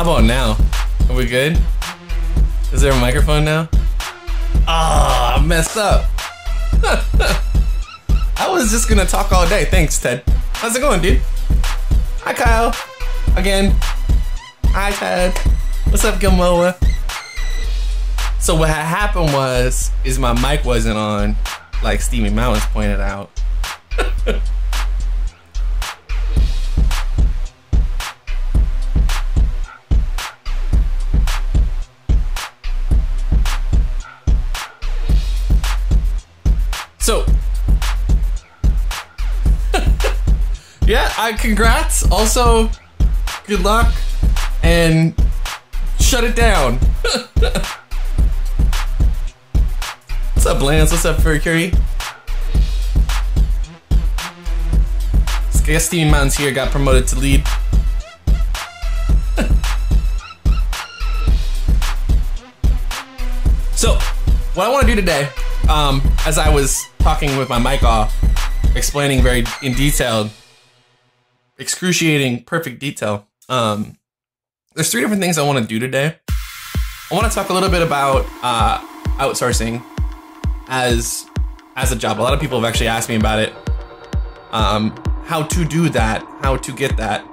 How about now? Are we good? Is there a microphone now? Ah, I messed up. I was just gonna talk all day. Thanks, Ted. How's it going, dude? Hi, Kyle. Again. Hi, Ted. What's up, Gilmoa? So what had happened is my mic wasn't on, like Steamy Mountains pointed out. So, yeah, congrats. Also, good luck and shut it down. What's up, Lance? What's up, Furry? I guess Steamy Mountains here got promoted to lead. So, what I want to do today, as I was talking with my mic off, explaining very in detail, excruciating, perfect detail. There's 3 different things I want to do today. I want to talk a little bit about outsourcing as a job. A lot of people have actually asked me about it. How to do that, how to get that.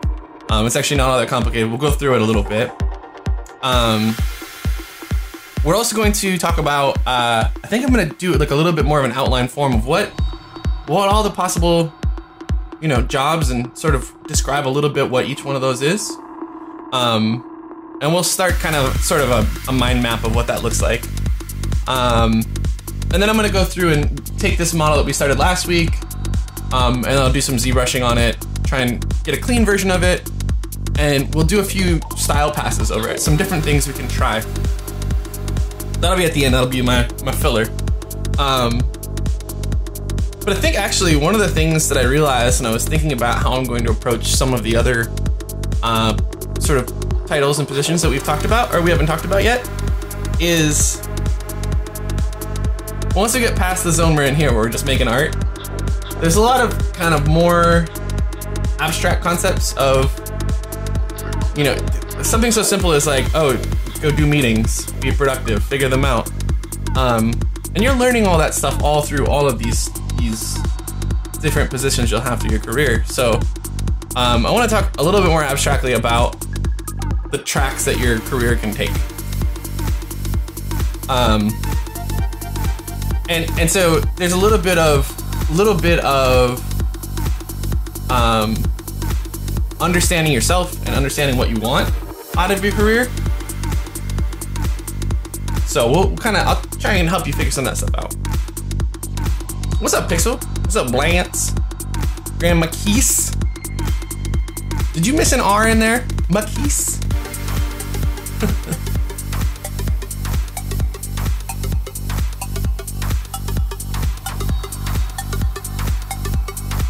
It's actually not all that complicated. We'll go through it a little bit. We're also going to talk about, I think I'm gonna do like a little bit more of an outline form of what all the possible, jobs, and sort of describe a little bit what each one of those is. And we'll start kind of sort of a mind map of what that looks like. And then I'm gonna go through and take this model that we started last week, and I'll do some ZBrushing on it, try and get a clean version of it, and we'll do a few style passes over it, some different things we can try. That'll be at the end, that'll be my filler. But I think actually one of the things that I realized when I was thinking about how I'm going to approach some of the other sort of titles and positions that we've talked about, or we haven't talked about yet, is once we get past the zone we're in here where we're just making art, there's a lot of kind of more abstract concepts of, something so simple as like, oh, go do meetings, be productive, figure them out. And you're learning all that stuff all through all of these different positions you'll have through your career. So I want to talk a little bit more abstractly about the tracks that your career can take. And so there's a little bit of understanding yourself and understanding what you want out of your career. So I'll try and help you figure some of that stuff out. What's up, Pixel? What's up, Lance? Grandma Keese? Did you miss an R in there? Maquise?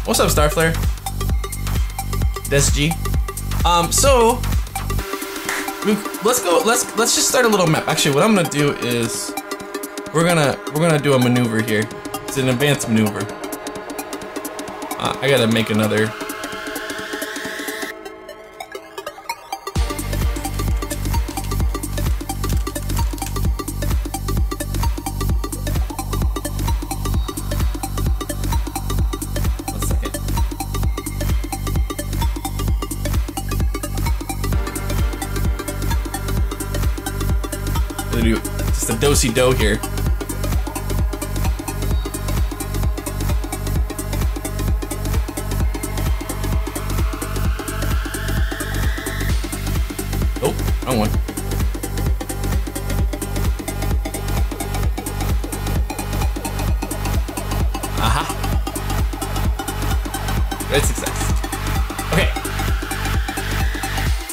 What's up, Starflare? Des G. So let's just start a little map. Actually, what I'm gonna do is we're gonna do a maneuver here. It's an advanced maneuver. I gotta make another. Just a do-si-do here. Oh, wrong one. Aha. Great success. Okay.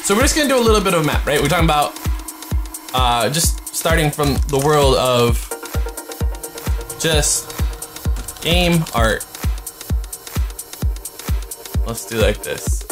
So we're just gonna do a little bit of a map, right? We're talking about just starting from the world of just game art. Let's do like this.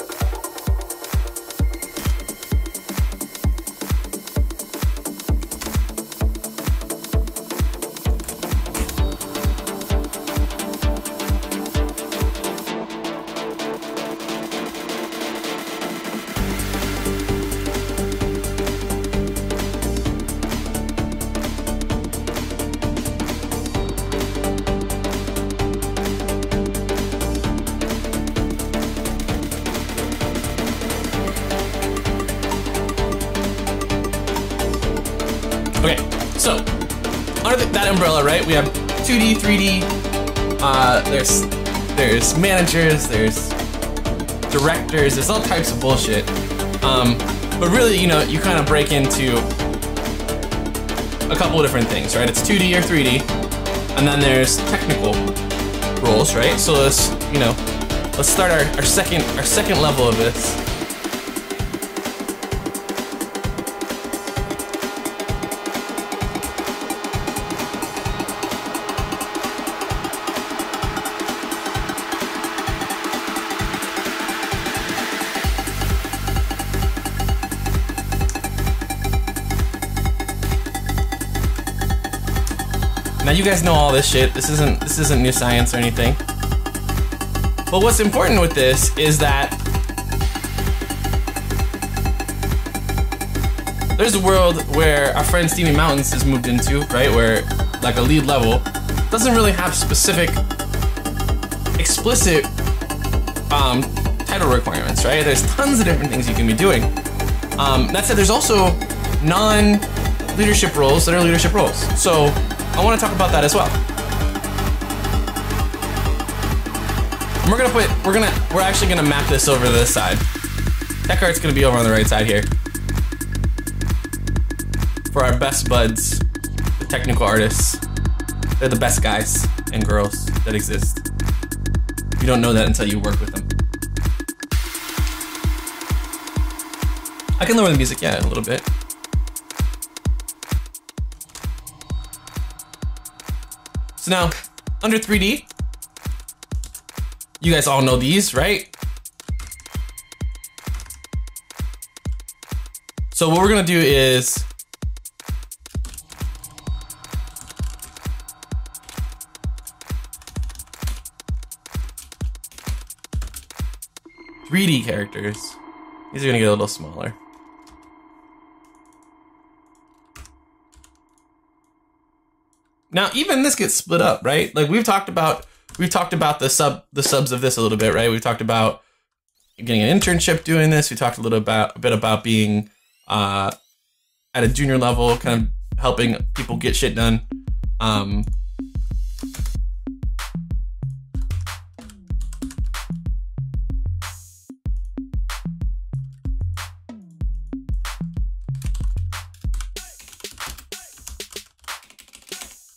Okay, so under that umbrella, right? We have 2D, 3D. There's managers. There's directors. There's all types of bullshit. But really, you know, you kind of break into a couple of different things, right? It's 2D or 3D, and then there's technical roles, right? So let's start our second level of this. Now you guys know all this shit. This isn't new science or anything. But what's important with this is that there's a world where our friend Steamy Mountains has moved into, right? Where like a lead level doesn't really have specific, explicit title requirements, right? There's tons of different things you can be doing. That said, there's also non-leadership roles that are leadership roles. So I want to talk about that as well. And we're actually gonna map this over to this side. Tech art's gonna be over on the right side here. For our best buds, the technical artists. They're the best guys and girls that exist. You don't know that until you work with them. I can lower the music, yeah, a little bit. So now, under 3D, you guys all know these, right? So what we're gonna do is .3D characters. These are gonna get a little smaller. Now, even this gets split up, right? Like we've talked about the subs of this a little bit, right? We've talked about getting an internship doing this. We talked a bit about being at a junior level, kind of helping people get shit done.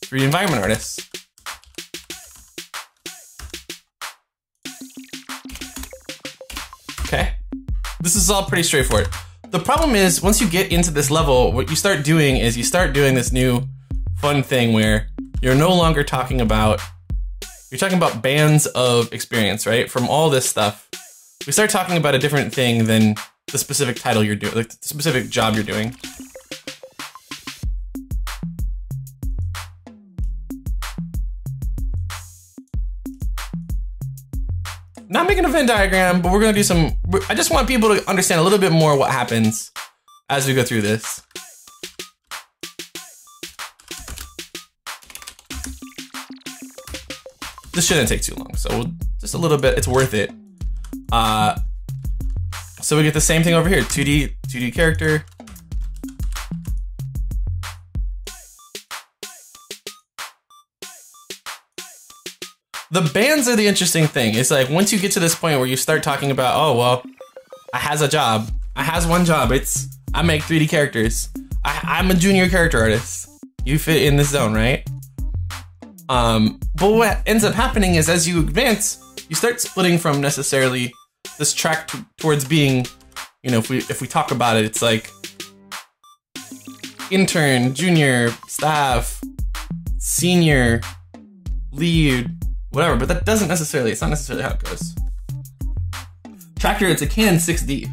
3D environment artists. Okay, this is all pretty straightforward. The problem is, once you get into this level, what you start doing is you start doing this new fun thing where you're no longer talking about, you're talking about bands of experience, right? From all this stuff, we start talking about a different thing than the specific title you're doing, like the specific job you're doing. Not making a Venn diagram, but we're gonna do some, I just want people to understand a little bit more what happens as we go through this. This shouldn't take too long, so just a little bit, it's worth it. So we get the same thing over here, 2D character. The bands are the interesting thing. It's like, once you get to this point where you start talking about, oh, well, I has a job. I has one job. It's, I make 3D characters. I'm a junior character artist. You fit in this zone, right? But what ends up happening is, as you advance, you start splitting from necessarily this track towards being, you know, if we talk about it, it's like intern, junior, staff, senior, lead, whatever, but that doesn't necessarily, it's not necessarily how it goes. Tractor, it's a Canon 6D.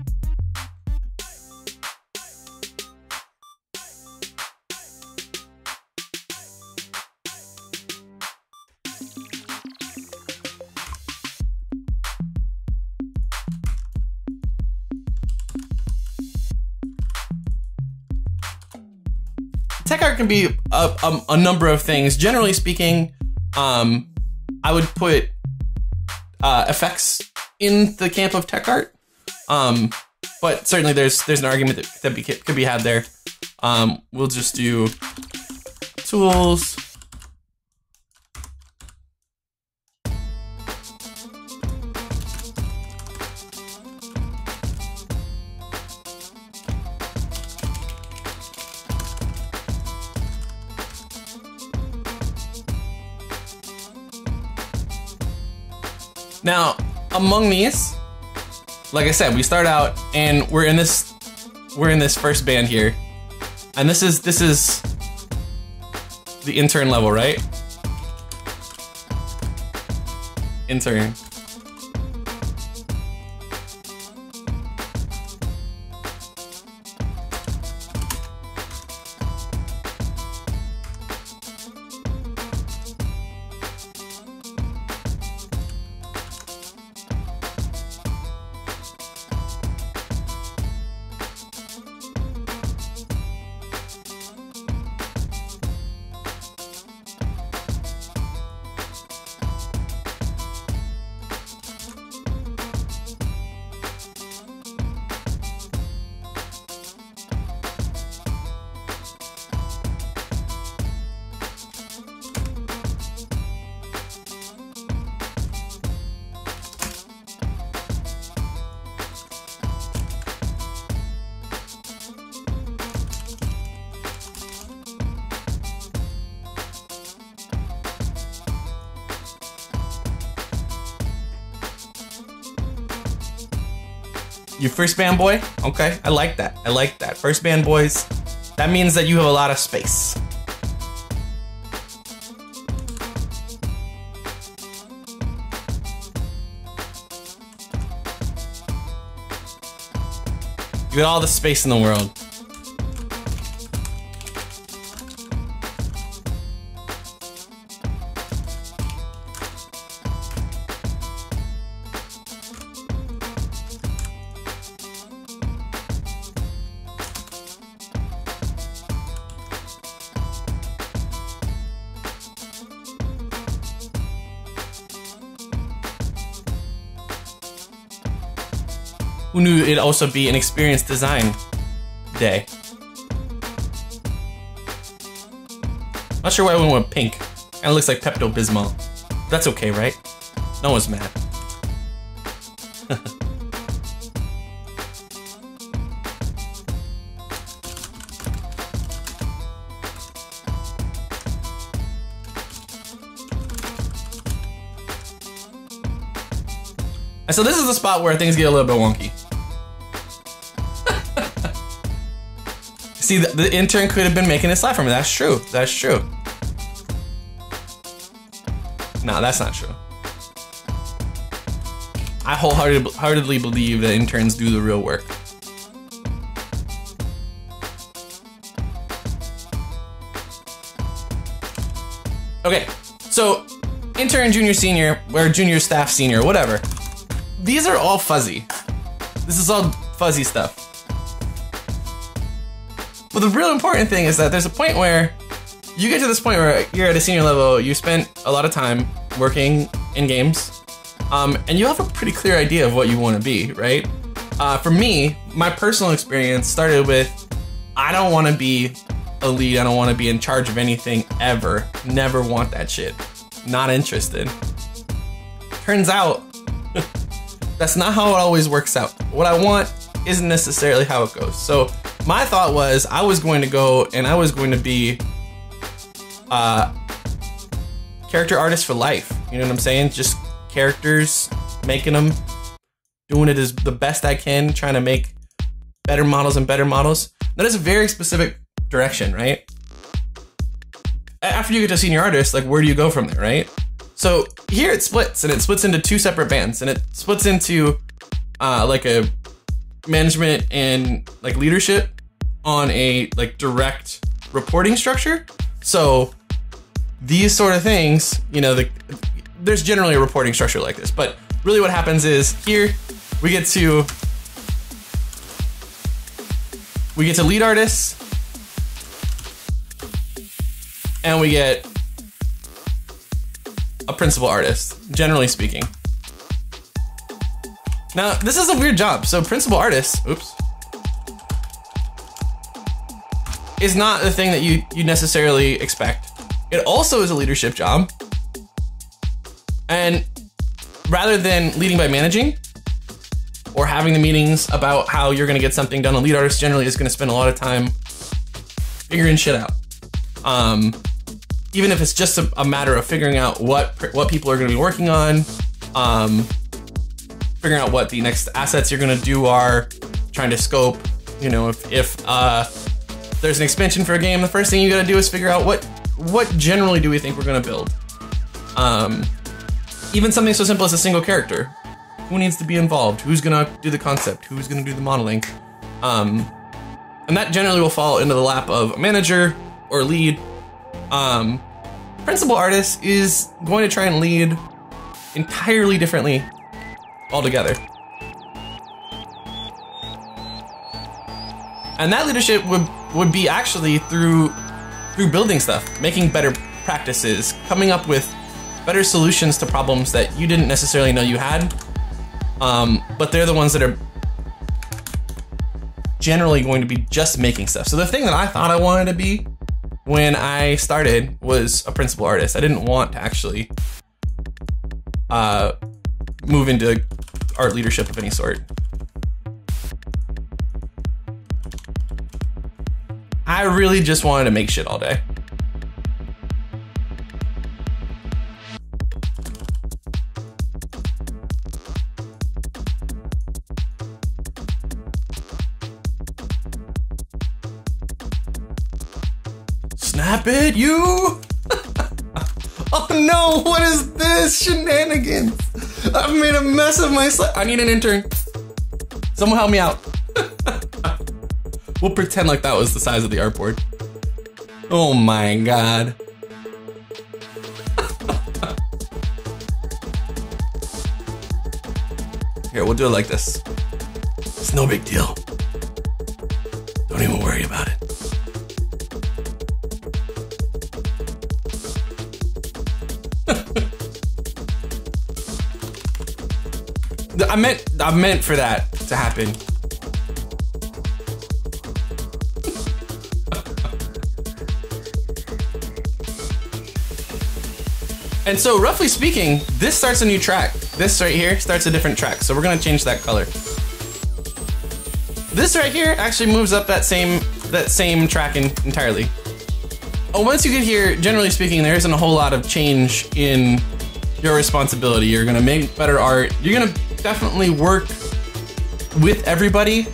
Tech art can be a number of things. Generally speaking, I would put effects in the camp of tech art. But but certainly there's an argument that could be had there. We'll just do tools. Now, among these, like I said, we start out and we're in this first band here, and this is the intern level, right? Intern. You first band boy? Okay, I like that. I like that. First band boys, that means that you have a lot of space. You got all the space in the world. Who knew it'd also be an experience design day? Not sure why I went with pink. Kinda looks like Pepto-Bismol. That's okay, right? No one's mad. And so this is the spot where things get a little bit wonky. See, the intern could have been making this slide for me. That's true. That's true. No, that's not true. I wholeheartedly believe that interns do the real work. Okay, so intern, junior, senior, or junior, staff, senior, whatever. These are all fuzzy. This is all fuzzy stuff. But the real important thing is that there's a point where you get to this point where you're at a senior level, you spent a lot of time working in games, and you have a pretty clear idea of what you want to be, right? For me, my personal experience started with, I don't want to be a lead, I don't want to be in charge of anything ever. Never want that shit. Not interested. Turns out, that's not how it always works out. What I want isn't necessarily how it goes. So my thought was I was going to go and I was going to be character artist for life. You know what I'm saying? Just characters, making them, doing it as the best I can, trying to make better models and better models. That is a very specific direction, right? After you get to senior artist, like where do you go from there, right? So here it splits, and it splits into two separate bands, and it splits into like a management and like leadership on a like direct reporting structure. So these sort of things, you know, there's generally a reporting structure like this, but really what happens is here we get to lead artists, and we get a principal artist, generally speaking. Now, this is a weird job. So principal artist, oops, is not the thing that you necessarily expect. It also is a leadership job. And rather than leading by managing or having the meetings about how you're gonna get something done, a lead artist generally is gonna spend a lot of time figuring shit out. Even if it's just a matter of figuring out what people are gonna be working on, figuring out what the next assets you're gonna do are, trying to scope, you know, if there's an expansion for a game, the first thing you gotta do is figure out what generally do we think we're gonna build. Even something so simple as a single character. Who needs to be involved? Who's gonna do the concept? Who's gonna do the modeling? And that generally will fall into the lap of a manager or lead. Principal artist is going to try and lead entirely differently altogether. And that leadership would be actually through building stuff, making better practices, coming up with better solutions to problems that you didn't necessarily know you had. But they're the ones that are generally going to be just making stuff. So the thing that I thought I wanted to be when I started was a principal artist. I didn't want to actually move into art leadership of any sort. I really just wanted to make shit all day. Snap it, you! Oh no, what is this? Shenanigans! I've made a mess of my slide. I need an intern. Someone help me out. We'll pretend like that was the size of the artboard. Oh my god. Here, we'll do it like this. It's no big deal. Don't even worry about it. I meant for that to happen. And so roughly speaking, this starts a new track. This right here starts a different track. So we're gonna change that color. This right here actually moves up that same track entirely. Oh, once you get here, generally speaking, there isn't a whole lot of change in your responsibility. You're gonna make better art. You're gonna definitely work with everybody.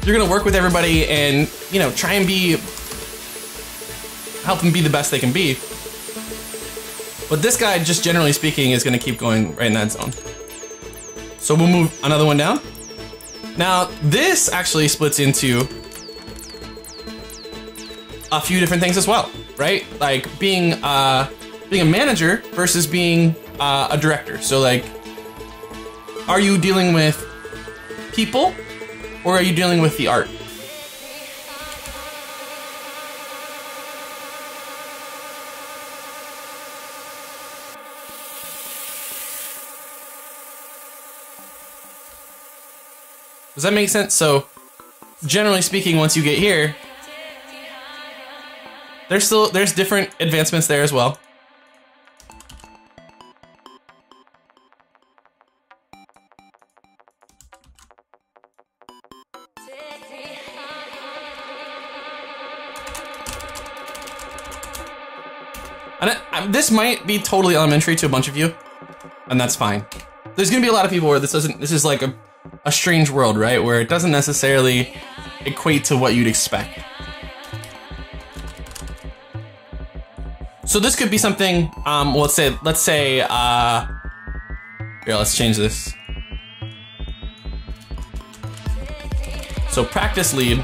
You're gonna work with everybody and, you know, try and help them be the best they can be. But this guy, just generally speaking, is gonna keep going right in that zone. So we'll move another one down. Now, this actually splits into a few different things as well, right? Like being a manager versus being a director. So like, are you dealing with people or are you dealing with the art? Does that make sense? So generally speaking, once you get here, there's different advancements there as well. And this might be totally elementary to a bunch of you, and that's fine. There's gonna be a lot of people where this is like a strange world, right? Where it doesn't necessarily equate to what you'd expect. So this could be something, let's say, here, let's change this. So practice lead.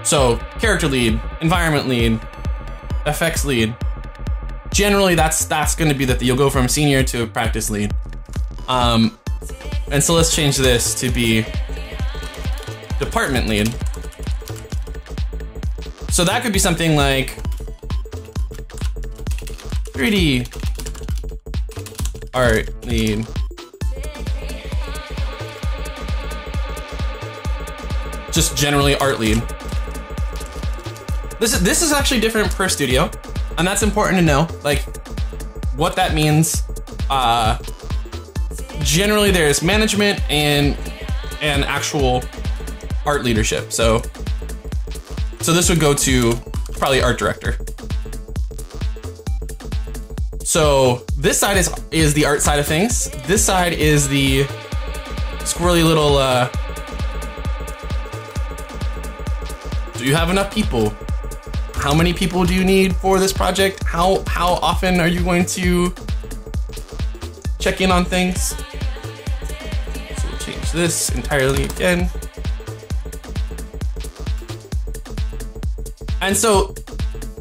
So character lead, environment lead, effects lead. Generally, that's going to be that you'll go from senior to practice lead. And so let's change this to be department lead. So that could be something like 3D art lead. Just generally art lead. This is actually different per studio, and that's important to know, like what that means. Generally there's management and actual art leadership. So this would go to probably art director. So this side is the art side of things. This side is the squirrely little, do you have enough people? How many people do you need for this project? How often are you going to check in on things? So we'll change this entirely again. And so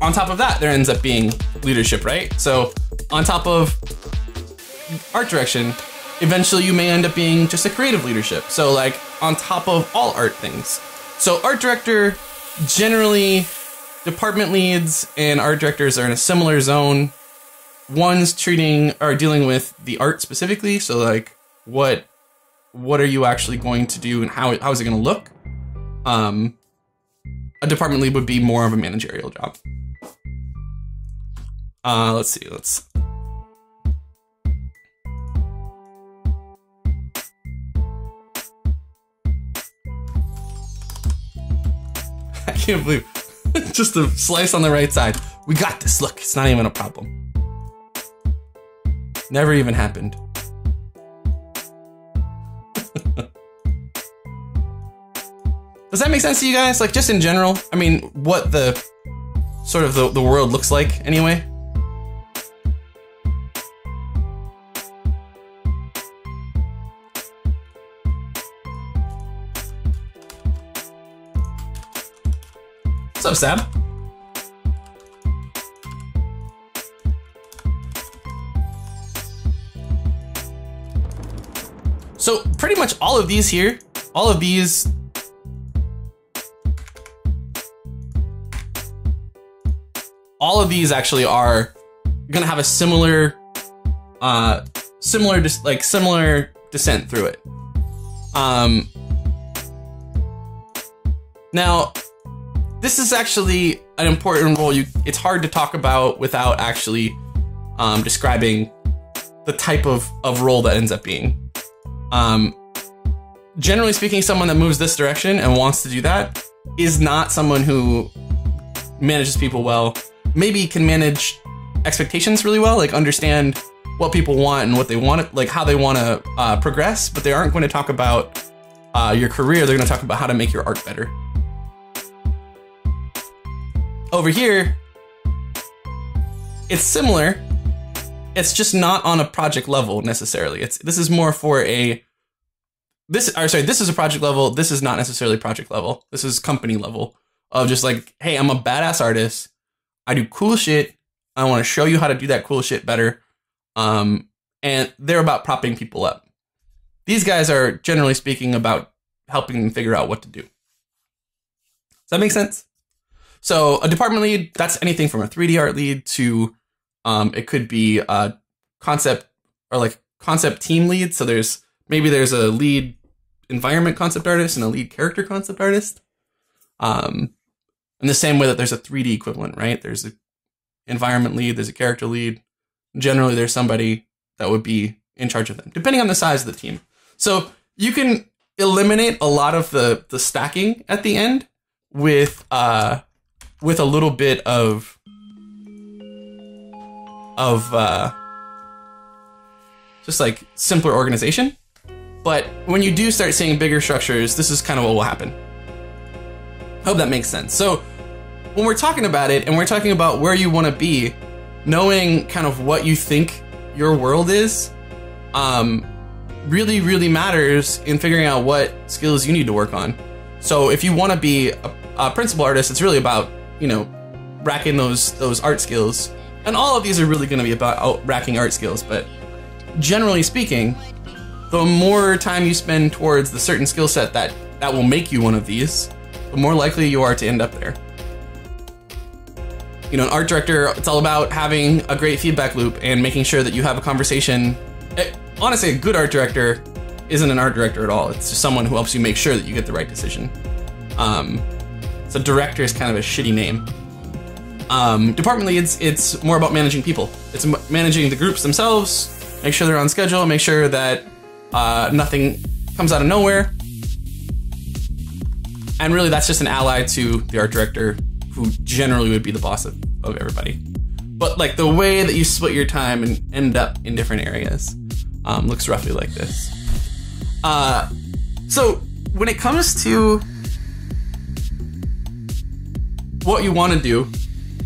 on top of that, there ends up being leadership, right? So on top of art direction, eventually you may end up being just a creative leadership. So like on top of all art things. So art director, generally department leads and art directors are in a similar zone. One's dealing with the art specifically. So like what are you actually going to do and how is it going to look? A department lead would be more of a managerial job. Let's see, I can't believe just a slice on the right side. We got this, look, it's not even a problem. Never even happened. Does that make sense to you guys? Like just in general, I mean, what the sort of the world looks like anyway? What's up, Sab? So pretty much all of these here, all of these actually are gonna have a similar descent through it. Now, this is actually an important role. It's hard to talk about without actually describing the type of role that ends up being. Generally speaking, someone that moves this direction and wants to do that is not someone who manages people well. Maybe can manage expectations really well, like understand what people want and what they want, like how they want to progress, but they aren't going to talk about your career. They're going to talk about how to make your art better. Over here, it's similar. It's just not on a project level necessarily. This is more for this is a project level. This is not necessarily project level. This is company level of just like, hey, I'm a badass artist. I do cool shit. I want to show you how to do that cool shit better. And they're about propping people up. These guys are generally speaking about helping them figure out what to do. Does that make sense? So a department lead, that's anything from a 3D art lead to, it could be a concept or like concept team lead. So there's a lead environment concept artist and a lead character concept artist. In the same way that there's a 3D equivalent, right? There's an environment lead, there's a character lead. Generally, there's somebody that would be in charge of them, depending on the size of the team. So you can eliminate a lot of the stacking at the end with a little bit of just like simpler organization. But when you do start seeing bigger structures, this is kind of what will happen. Hope that makes sense. So when we're talking about it and we're talking about where you want to be, knowing kind of what you think your world is, really, really matters in figuring out what skills you need to work on. So if you want to be a principal artist, it's really about, you know, racking those art skills. And all of these are really going to be about racking art skills. But generally speaking, the more time you spend towards the certain skill set that will make you one of these, the more likely you are to end up there. You know, an art director, it's all about having a great feedback loop and making sure that you have a conversation. Honestly, a good art director isn't an art director at all. It's just someone who helps you make sure that you get the right decision. So director is kind of a shitty name. Department leads, it's more about managing people. It's managing the groups themselves, make sure they're on schedule, make sure that nothing comes out of nowhere. And really, that's just an ally to the art director, who generally would be the boss of everybody. But like the way that you split your time and end up in different areas looks roughly like this. So when it comes to what you want to do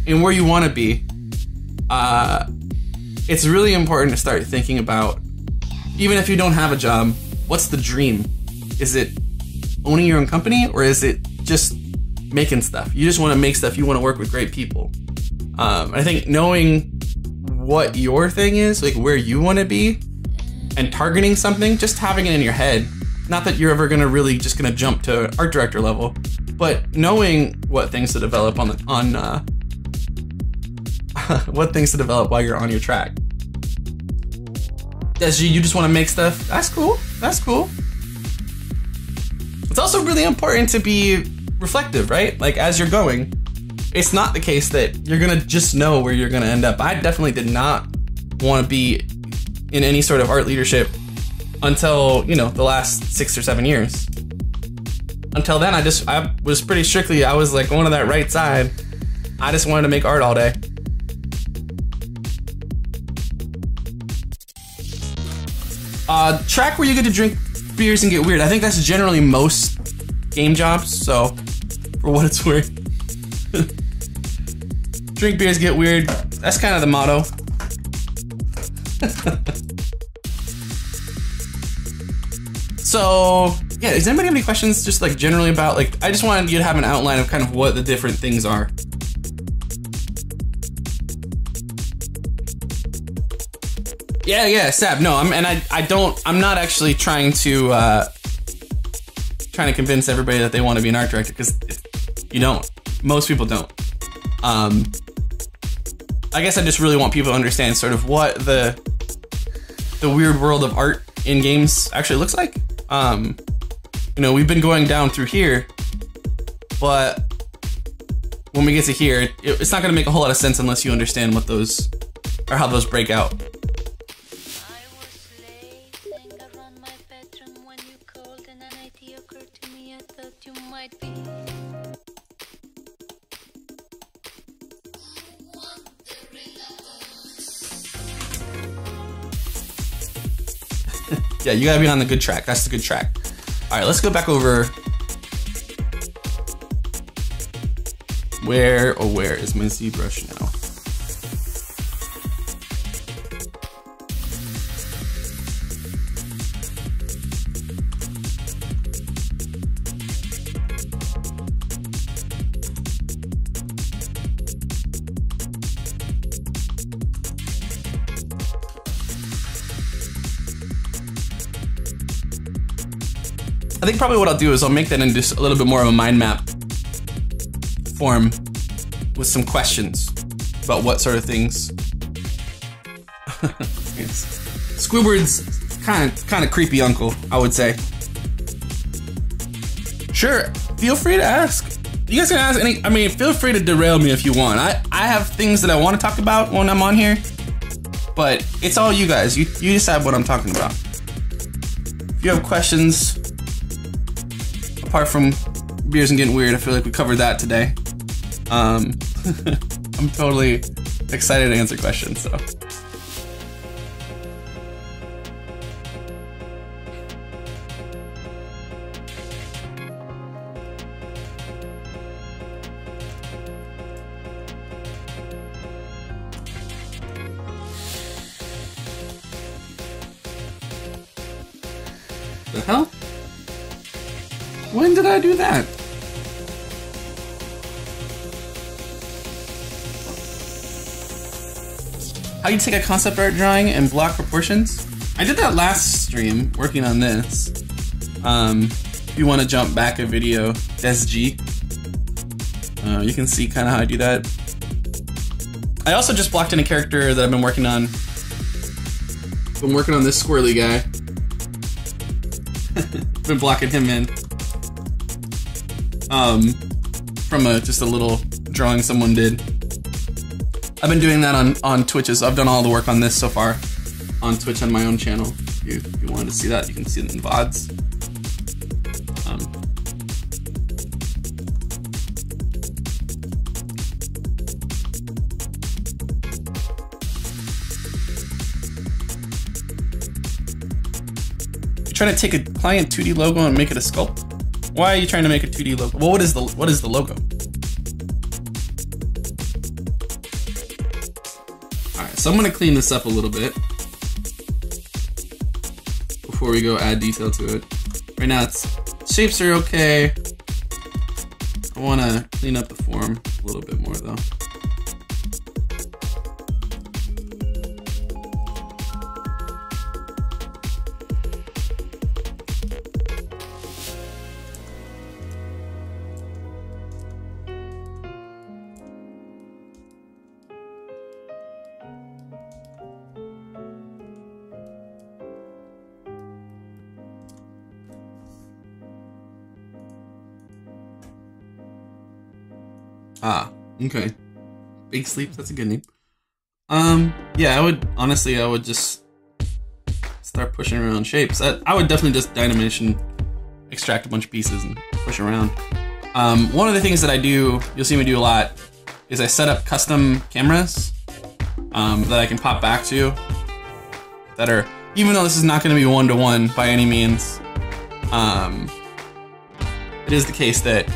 and where you want to be, it's really important to start thinking about, even if you don't have a job, what's the dream? Is it owning your own company, or is it just making stuff? You just want to make stuff, you want to work with great people. I think knowing what your thing is, like where you want to be, and targeting something, just having it in your head, not that you're ever gonna really just gonna jump to art director level, but knowing what things to develop what things to develop while you're on your track. As you just want to make stuff, that's cool. That's cool. It's also really important to be reflective, right? Like as you're going, it's not the case that you're gonna just know where you're gonna end up. I definitely did not want to be in any sort of art leadership until, you know, the last 6 or 7 years. Until then, I was pretty strictly, I was like going to that right side. I just wanted to make art all day. Track where you get to drink beers and get weird. I think that's generally most game jobs, so for what it's worth. Drink beers, get weird. That's kind of the motto. So, yeah, does anybody have any questions just like generally about, like, I just wanted you to have an outline of kind of what the different things are. Yeah, Sab. No, I'm not actually trying to convince everybody that they want to be an art director, because you don't. Most people don't. I guess I just really want people to understand sort of what the weird world of art in games actually looks like. You know, we've been going down through here, but when we get to here, it's not going to make a whole lot of sense unless you understand what those, or how those break out. Yeah, you gotta be on the good track. That's the good track. All right, let's go back over. Where is my ZBrush now? I think probably what I'll do is I'll make that into just a little bit more of a mind map form with some questions about what sort of things. Squidward's kind of creepy uncle, I would say. Sure, feel free to ask. You guys can ask any. I mean, feel free to derail me if you want. I have things that I want to talk about when I'm on here, but it's all you guys. You decide what I'm talking about. If you have questions, apart from beers and getting weird, I feel like we covered that today. I'm totally excited to answer questions, so. The hell? When did I do that? How you take a concept art drawing and block proportions? I did that last stream, working on this. If you want to jump back a video, Des G. You can see kind of how I do that. I also just blocked in a character that I've been working on. Been working on this squirrely guy. Been blocking him in. From just a little drawing someone did. I've been doing that on Twitches. I've done all the work on this so far on Twitch on my own channel. If you wanted to see that, you can see it in VODs. Trying to take a client 2D logo and make it a sculpt? Why are you trying to make a 2D logo? Well, what is the logo? Alright, so I'm gonna clean this up a little bit before we go add detail to it. Right now shapes are okay. I wanna clean up the form a little bit more though. Ah, okay. Big Sleep, that's a good name. Yeah, I would just start pushing around shapes. I would definitely just Dynamation, extract a bunch of pieces and push around. One of the things that I do, you'll see me do a lot, is I set up custom cameras that I can pop back to that are, even though this is not going to be one-to-one by any means, it is the case that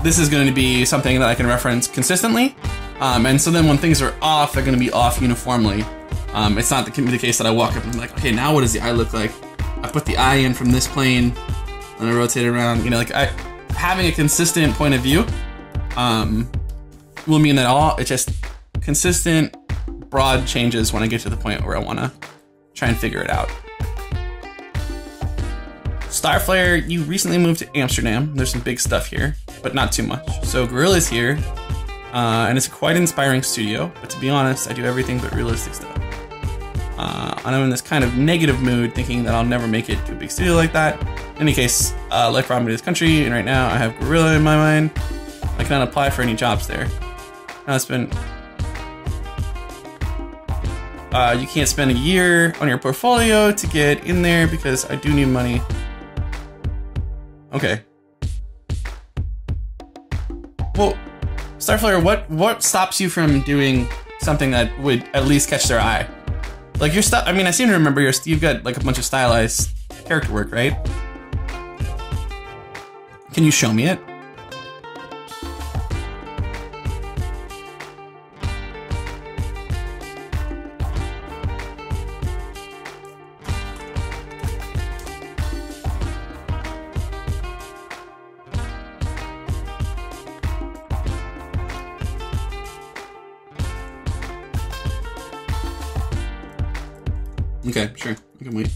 this is going to be something that I can reference consistently, and so then when things are off, they're going to be off uniformly. It's not the case that I walk up and I'm like, okay, now what does the eye look like? I put the eye in from this plane, and I rotate it around. You know, like having a consistent point of view will mean that it's just consistent, broad changes when I get to the point where I want to try and figure it out. Starflare, you recently moved to Amsterdam. There's some big stuff here, but not too much. So Gorilla's here, and it's a quite inspiring studio, but to be honest, I do everything but realistic stuff. I'm in this kind of negative mood, thinking that I'll never make it to a big studio like that. In any case, life brought me to this country, and right now I have Gorilla in my mind. I cannot apply for any jobs there. Now it's been... you can't spend a year on your portfolio to get in there because I do need money. Okay. Well, Starflare, what stops you from doing something that would at least catch their eye? Like your stuff. I mean, I seem to remember you've got like a bunch of stylized character work, right? Can you show me it? Okay, sure. I can wait.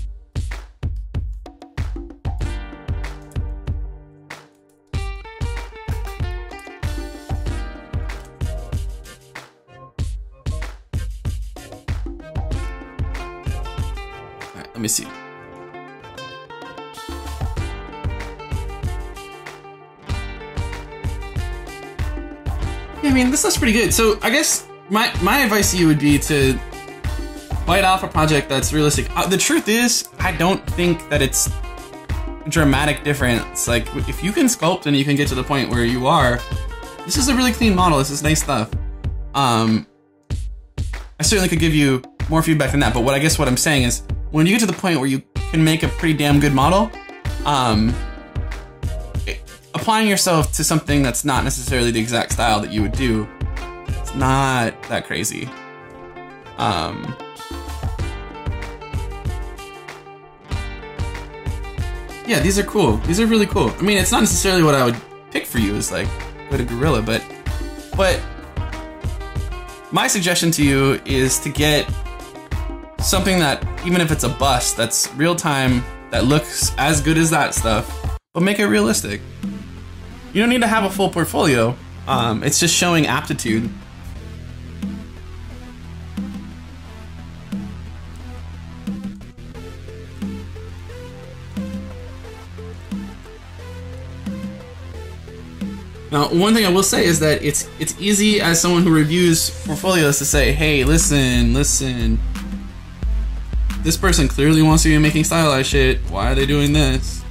Alright, let me see. Yeah, I mean, this looks pretty good. So I guess my advice to you would be to bite off a project that's realistic. The truth is, I don't think that it's a dramatic difference. Like, if you can sculpt and you can get to the point where you are, this is a really clean model. This is nice stuff. I certainly could give you more feedback than that, but what I'm saying is, when you get to the point where you can make a pretty damn good model, applying yourself to something that's not necessarily the exact style that you would do, it's not that crazy. Yeah, these are cool. These are really cool. I mean, it's not necessarily what I would pick for you is like, go to Gorilla, but my suggestion to you is to get something that, even if it's a bust, that's real time, that looks as good as that stuff, but make it realistic. You don't need to have a full portfolio. It's just showing aptitude. Now, one thing I will say is that it's easy as someone who reviews portfolios to say, hey, listen. This person clearly wants to be making stylized shit. Why are they doing this?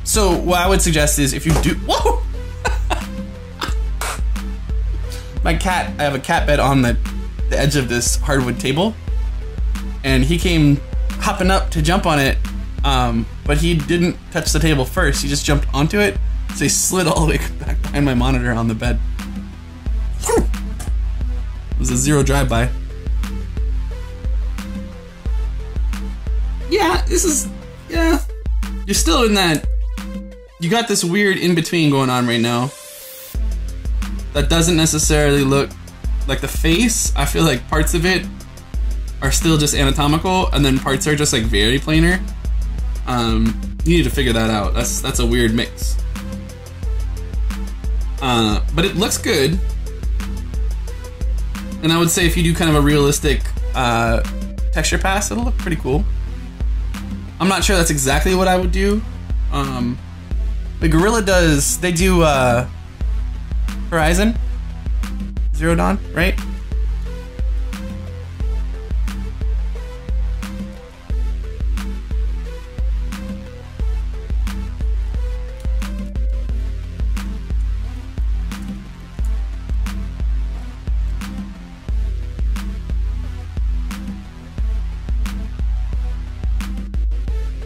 So what I would suggest is if you do, whoa! I have a cat bed on the edge of this hardwood table, and he came hopping up to jump on it, but he didn't touch the table first. He just jumped onto it, so he slid all the way back behind my monitor on the bed. It was a zero drive-by. Yeah, you're still in that, you got this weird in-between going on right now that doesn't necessarily look like the face. I feel like parts of it are still just anatomical, and then parts are just like very planar. You need to figure that out. That's a weird mix. But it looks good. And I would say if you do kind of a realistic texture pass, it'll look pretty cool. I'm not sure that's exactly what I would do. But Gorilla they do Horizon Zero Dawn, right?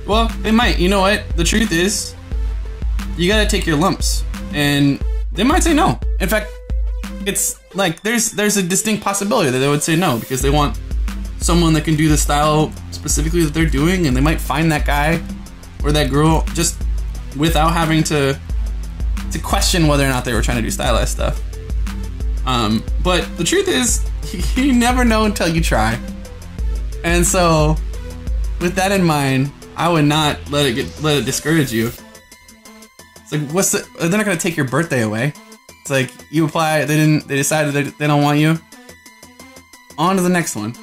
Well, they might. You know what? The truth is, you gotta take your lumps, and they might say no. In fact, it's like there's a distinct possibility that they would say no because they want someone that can do the style specifically that they're doing, and they might find that guy or that girl just without having to question whether or not they were trying to do stylized stuff. But the truth is, you never know until you try. And so, with that in mind, I would not let it discourage you. It's like, they're not gonna take your birthday away. It's like, you apply, they decided they don't want you. On to the next one.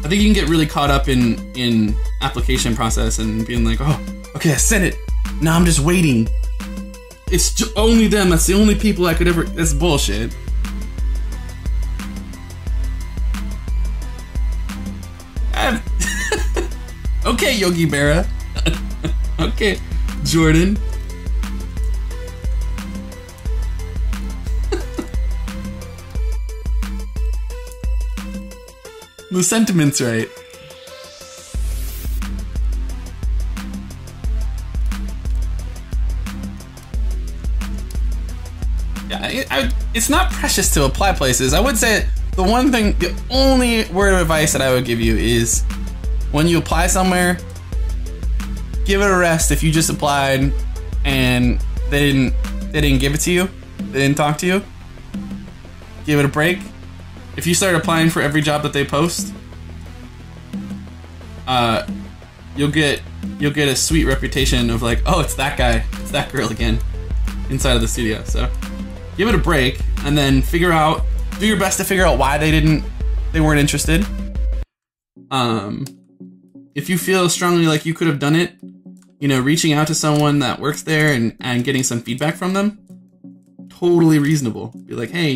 I think you can get really caught up in application process and being like, oh, okay, I sent it. Now I'm just waiting. It's only them. That's the only people I could ever. That's bullshit. Okay, Yogi Berra. Okay, Jordan. The sentiment's right. Yeah, it's not precious to apply places. I would say the only word of advice that I would give you is when you apply somewhere, give it a rest. If you just applied and they didn't give it to you, they didn't talk to you, give it a break. If you start applying for every job that they post, you'll get a sweet reputation of like, oh, it's that guy, it's that girl again, inside of the studio. So give it a break, and then do your best to figure out why they weren't interested. If you feel strongly like you could have done it, reaching out to someone that works there and getting some feedback from them, totally reasonable. Be like, hey,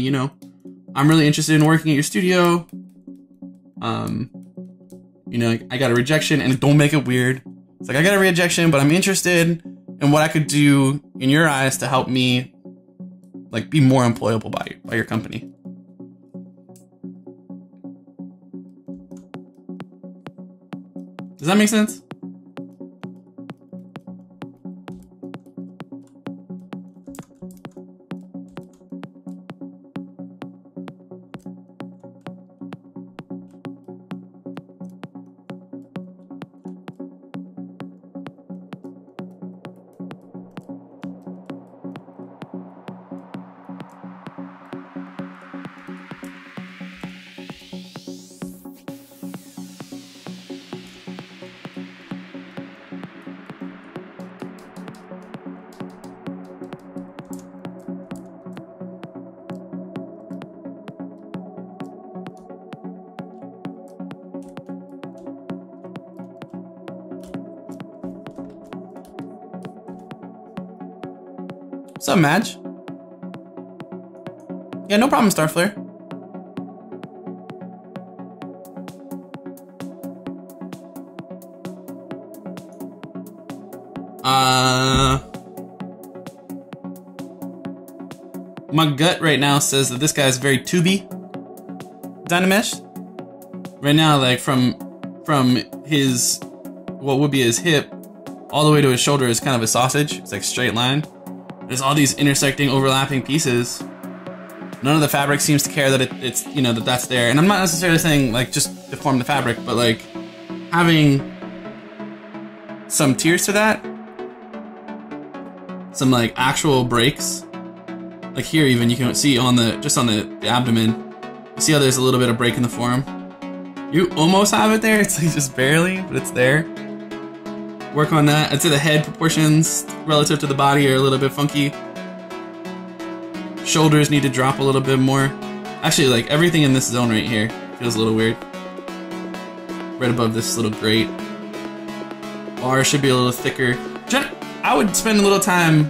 I'm really interested in working at your studio. I got a rejection, and don't make it weird. It's like, I got a rejection, but I'm interested in what I could do in your eyes to help me, like, be more employable by your company. Does that make sense? What's up, Madge? Yeah, no problem, Starflare. My gut right now says that this guy is very tubey Dynamesh. Right now, like from his, what would be his hip, all the way to his shoulder is kind of a sausage. It's like straight line. There's all these intersecting, overlapping pieces. None of the fabric seems to care that it's you know, that's there. And I'm not necessarily saying like just deform the fabric, but like having some tiers to that, some like actual breaks. Like here, even you can see on the the abdomen, you see how there's a little bit of break in the form. You almost have it there. It's like just barely, but it's there. Work on that. I'd say the head proportions relative to the body are a little bit funky. Shoulders need to drop a little bit more. Actually, like everything in this zone right here feels a little weird. Right above this little grate. Bar should be a little thicker. I would spend a little time,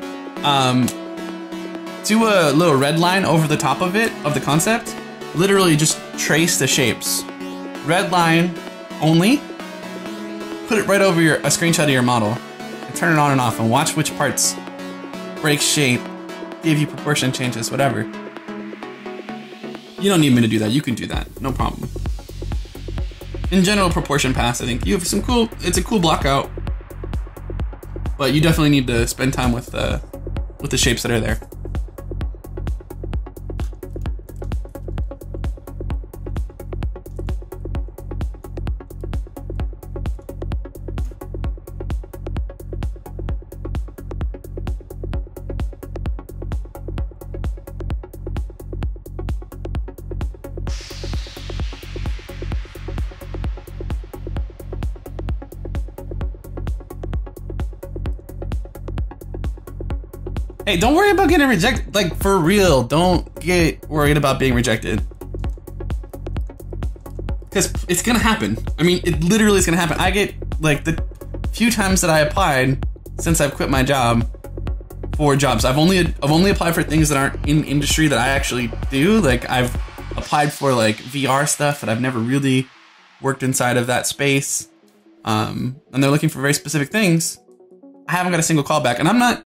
do a little red line over the top of it, of the concept. Literally just trace the shapes. Red line only. Put it right over a screenshot of your model. And turn it on and off and watch which parts break shape, give you proportion changes, whatever. You don't need me to do that, you can do that, no problem. In general, proportion pass, I think you have some cool, it's a cool block out. But you definitely need to spend time with the shapes that are there. Hey, don't worry about getting rejected. Like, for real, don't get worried about being rejected. Because it's gonna happen. I mean, it literally is gonna happen. I get, like, the few times that I applied since I've quit my job for jobs. I've only applied for things that aren't in industry that I actually do. Like, I've applied for, like, VR stuff, but I've never really worked inside of that space. And they're looking for very specific things. I haven't got a single callback, and I'm not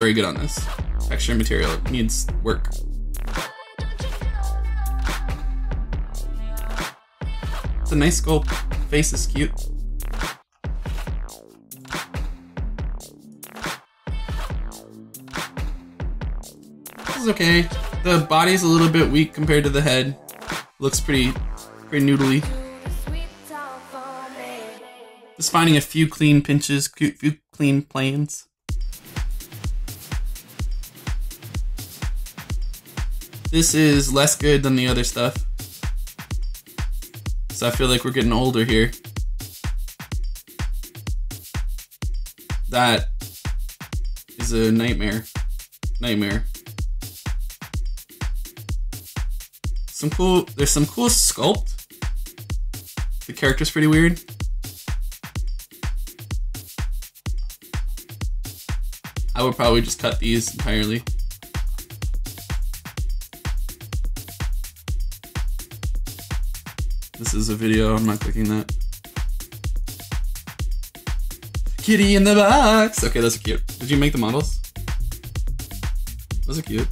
very good on this. Texture and material, it needs work. It's a nice sculpt. Face is cute. This is okay. The body's a little bit weak compared to the head. Looks pretty noodly. Just finding a few clean pinches, few clean planes. This is less good than the other stuff. So I feel like we're getting older here. That is a nightmare. Nightmare. There's some cool sculpt. The character's pretty weird. I would probably just cut these entirely. This is a video, I'm not clicking that. Kitty in the box! Okay, those are cute. Did you make the models? Those are cute.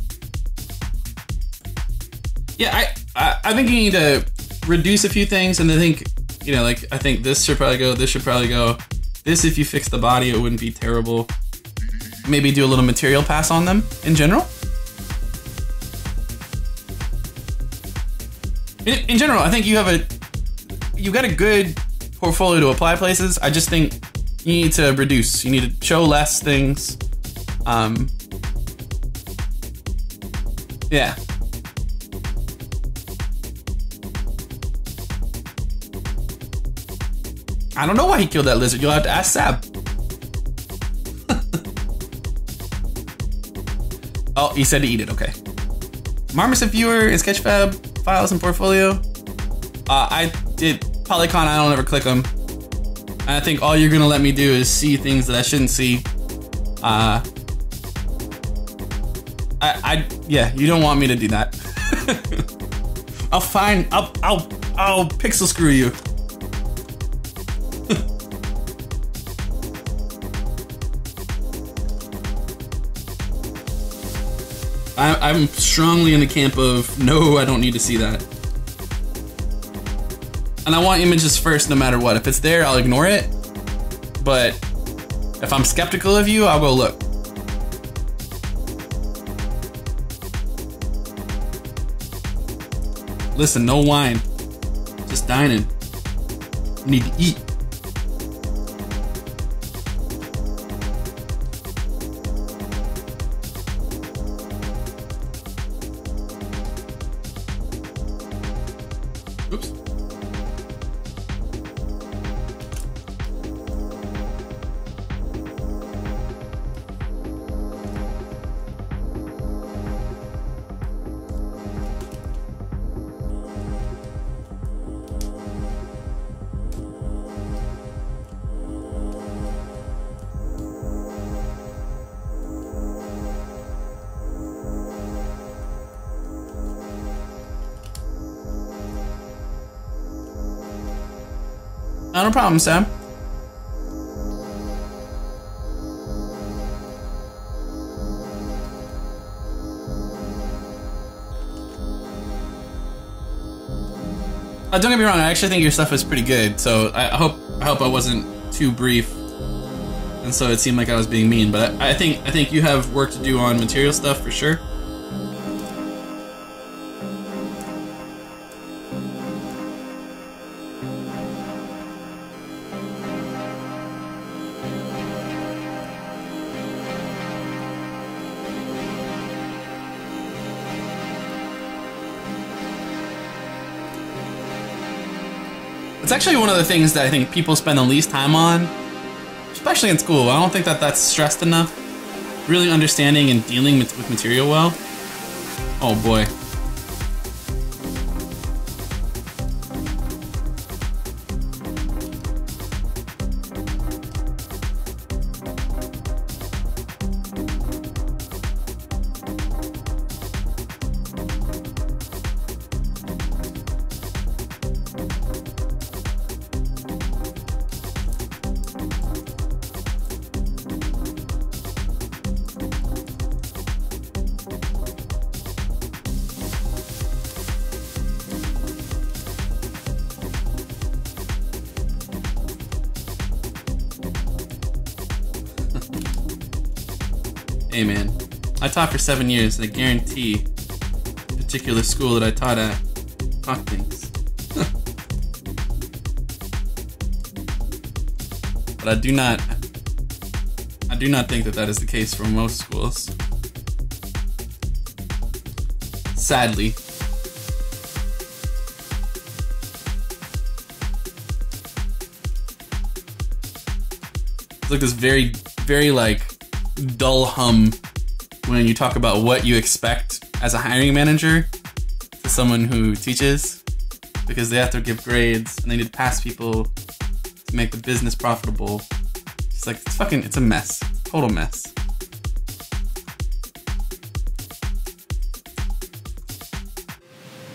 Yeah, I think you need to reduce a few things, and I think, you know, like, I think this should probably go, this should probably go. This, if you fix the body, it wouldn't be terrible. Maybe do a little material pass on them in general. In general, I think you've got a good portfolio to apply places. I just think you need to reduce. You need to show less things. Yeah. I don't know why he killed that lizard. You'll have to ask Sab. Oh, he said to eat it. Okay. Marmoset viewer and Sketchfab files and portfolio. I did Polycon. I don't ever click them. And I think all you're gonna let me do is see things that I shouldn't see. Yeah, you don't want me to do that. I'll pixel screw you. I'm strongly in the camp of, no, I don't need to see that. And I want images first no matter what. If it's there, I'll ignore it. But if I'm skeptical of you, I'll go look. Listen, no wine. Just dining. You need to eat. Oops. No problem, Sam. Don't get me wrong, I actually think your stuff is pretty good, so I hope I wasn't too brief, and so it seemed like I was being mean. But I think you have work to do on material stuff for sure. It's actually one of the things that I think people spend the least time on, especially in school. I don't think that that's stressed enough. Really understanding and dealing with material well. Oh boy. Hey man, I taught for 7 years, and I guarantee the particular school that I taught at taught things. But I do not think that that is the case for most schools. Sadly. It's like this very, very like dull hum when you talk about what you expect as a hiring manager to someone who teaches, because they have to give grades and they need to pass people to make the business profitable. It's like, it's a mess. Total mess.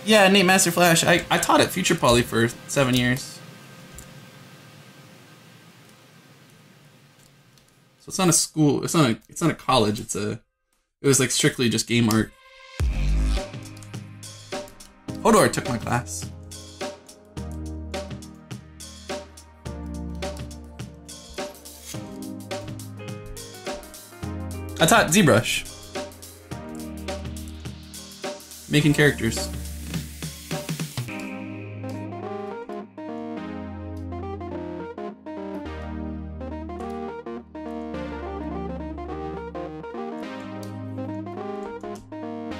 Yeah, Nate Master Flash. I taught at Future Poly for 7 years. So it's not a school, it's not a college, it was like strictly just game art. Hodor took my class. I taught ZBrush. Making characters.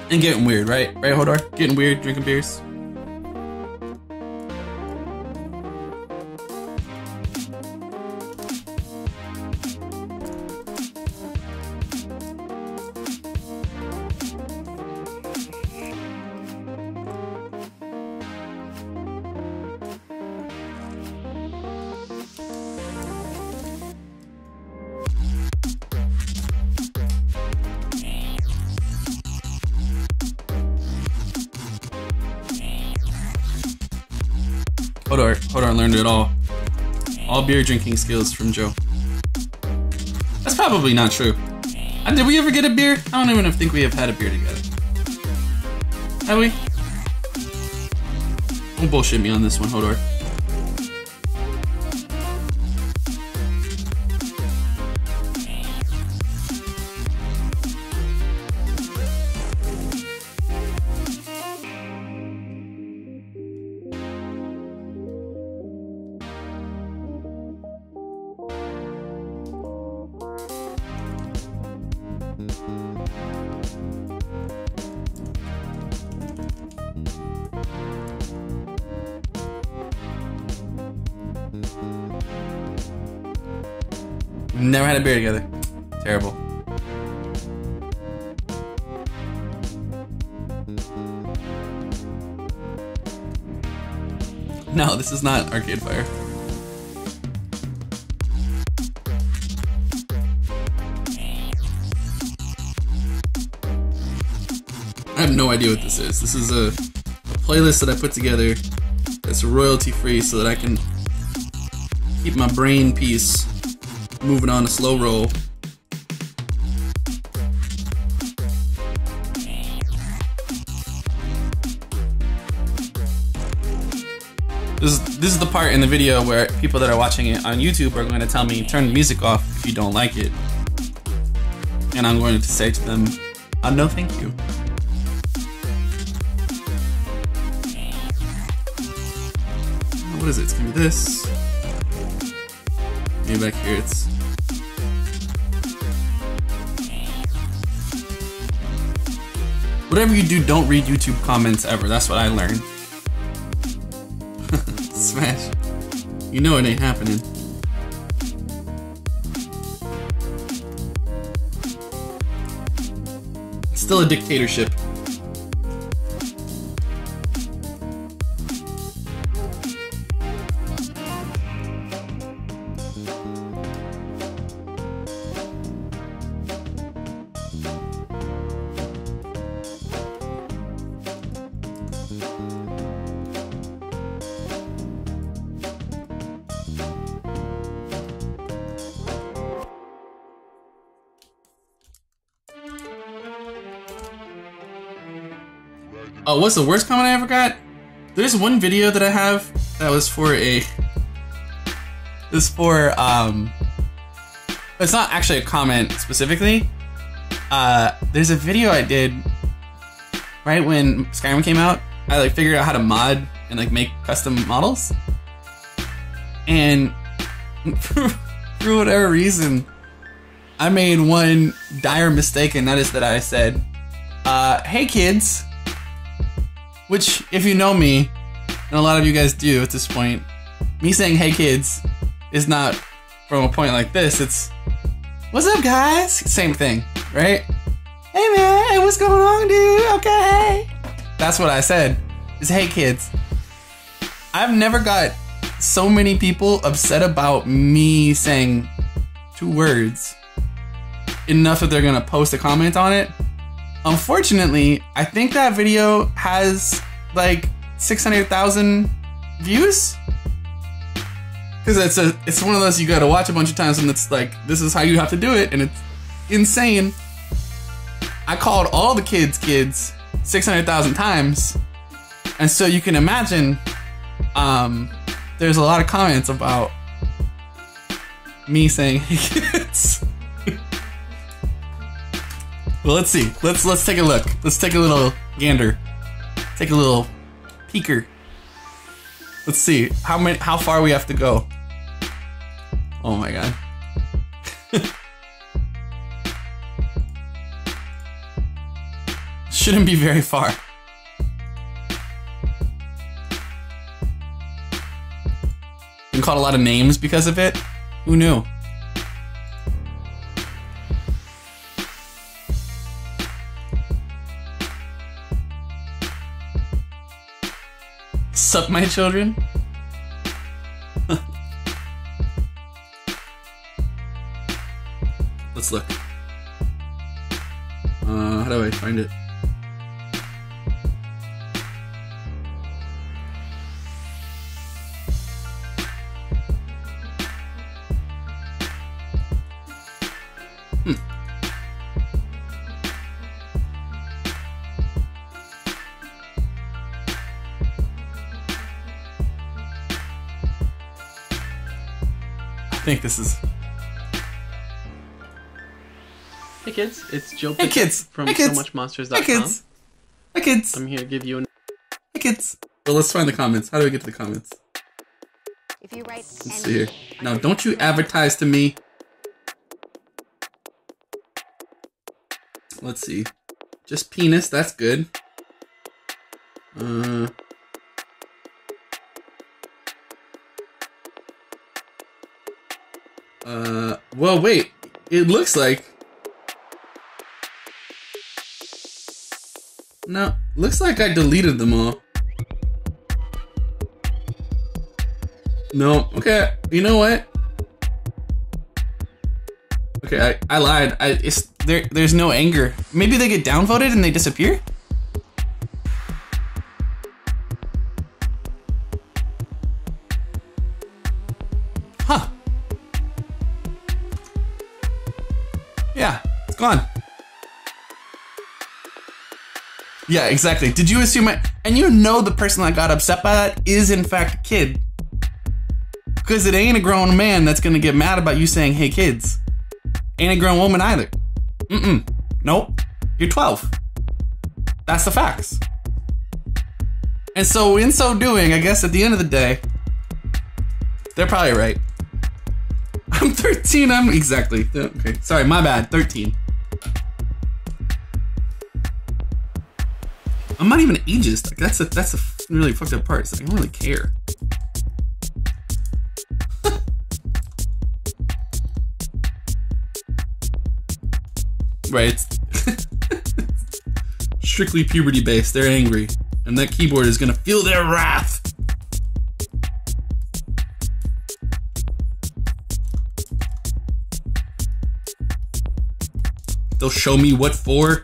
And getting weird, right? Right, Hodor? Getting weird, drinking beers. Hodor learned it all. All beer drinking skills from Joe. That's probably not true. Did we ever get a beer? I don't even think we have had a beer together. Have we? Don't bullshit me on this one, Hodor. Never had a beer together. Terrible. No, this is not Arcade Fire. I have no idea what this is. This is a playlist that I put together that's royalty free so that I can keep my brain peace moving on a slow roll. This is the part in the video where people that are watching it on YouTube are going to tell me, turn the music off if you don't like it. And I'm going to say to them, no thank you. What is it? It's gonna be this. Maybe back here it's... Whatever you do, don't read YouTube comments ever. That's what I learned. Smash. You know it ain't happening. It's still a dictatorship. Oh, what's the worst comment I ever got? There's one video that I have that was for a... It's not actually a comment specifically, there's a video I did right when Skyrim came out. I like figured out how to mod and like make custom models, and for whatever reason, I made one dire mistake, and that is that I said, "Hey kids," which, if you know me, and a lot of you guys do at this point, me saying "Hey kids" is not from a point like this. It's "What's up, guys?" Same thing, right? "Hey man, hey, what's going on, dude? Okay." That's what I said, is "Hey kids." I've never got so many people upset about me saying 2 words enough that they're gonna post a comment on it. Unfortunately, I think that video has like 600,000 views. Because it's one of those you gotta watch a bunch of times, and it's like, this is how you have to do it, and it's insane. I called all the kids 600,000 times, and so you can imagine there's a lot of comments about me saying "Hey kids." Well, let's see. Let's take a look. Let's take a little gander. Take a little peeker. Let's see how far we have to go. Oh my god. Shouldn't be very far. Been called a lot of names because of it. Who knew? Sup, my children? Let's look. How do I find it? I think this is. Hey kids, it's Joe Hey kids from Hey kids SoMuchMonsters.com. Hey kids Hey kids I'm here to give you an. Hey kids. Well, let's find the comments. How do we get to the comments? If you write Let's see here. Now, don't you advertise to me. Let's see. Just penis, that's good. Well, wait. It looks like. No, looks like I deleted them all. No, okay. You know what? Okay, I lied. There's no anger. Maybe they get downvoted and they disappear? Huh. Yeah, it's gone. Yeah, exactly. Did you assume and you know the person that got upset by that is in fact a kid. Because it ain't a grown man that's gonna get mad about you saying, "Hey kids." Ain't a grown woman either. Nope. You're 12. That's the facts. And so in so doing, I guess at the end of the day, they're probably right. I'm 13, exactly. Okay, sorry, my bad, 13. I'm not even ageist. Like, that's a really fucked up part. It's like, I don't really care. Right, it's strictly puberty based. They're angry, and that keyboard is gonna feel their wrath. They'll show me what for.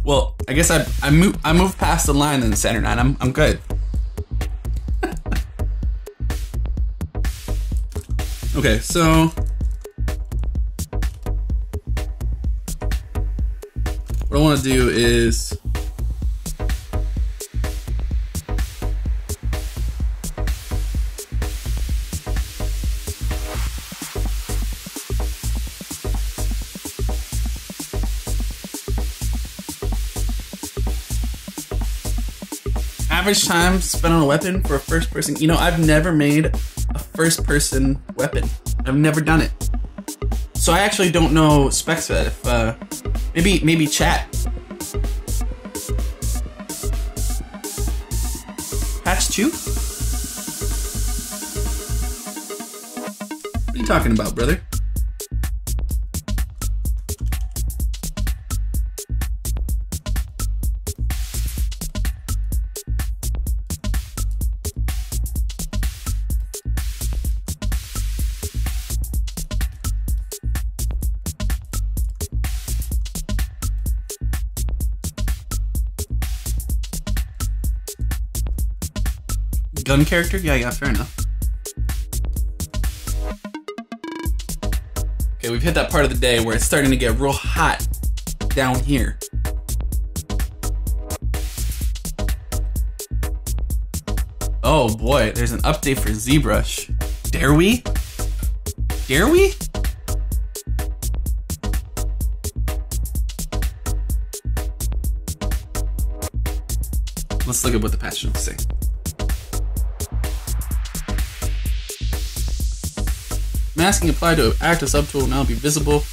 Well, I guess I moved past the line in the center nine. I'm good. Okay, so what I want to do is average time spent on a weapon for a first person. You know, I've never made a first person weapon. I've never done it. So I actually don't know specs for that. If maybe chat. Patch 2? What are you talking about, brother? Gun character? Yeah, fair enough. Okay, we've hit that part of the day where it's starting to get real hot down here. Oh boy, there's an update for ZBrush. Dare we? Dare we? Let's look at what the patch notes say. Masking applied to active subtool will now be visible.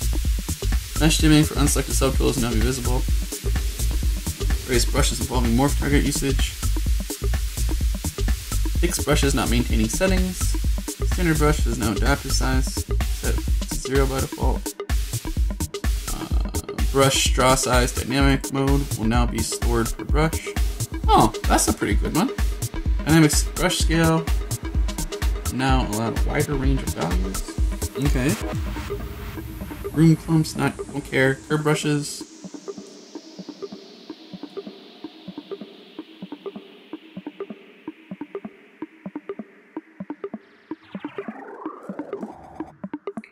Mesh dimming for unselected subtools will now be visible. Raise brushes involving morph target usage. Fixed brushes not maintaining settings. Standard brush is now adaptive size, set to 0 by default. Brush straw size dynamic mode will now be stored per brush. Oh, that's a pretty good one. Dynamic brush scale now allow a wider range of values. Okay. Room clumps, don't care. Curve brushes.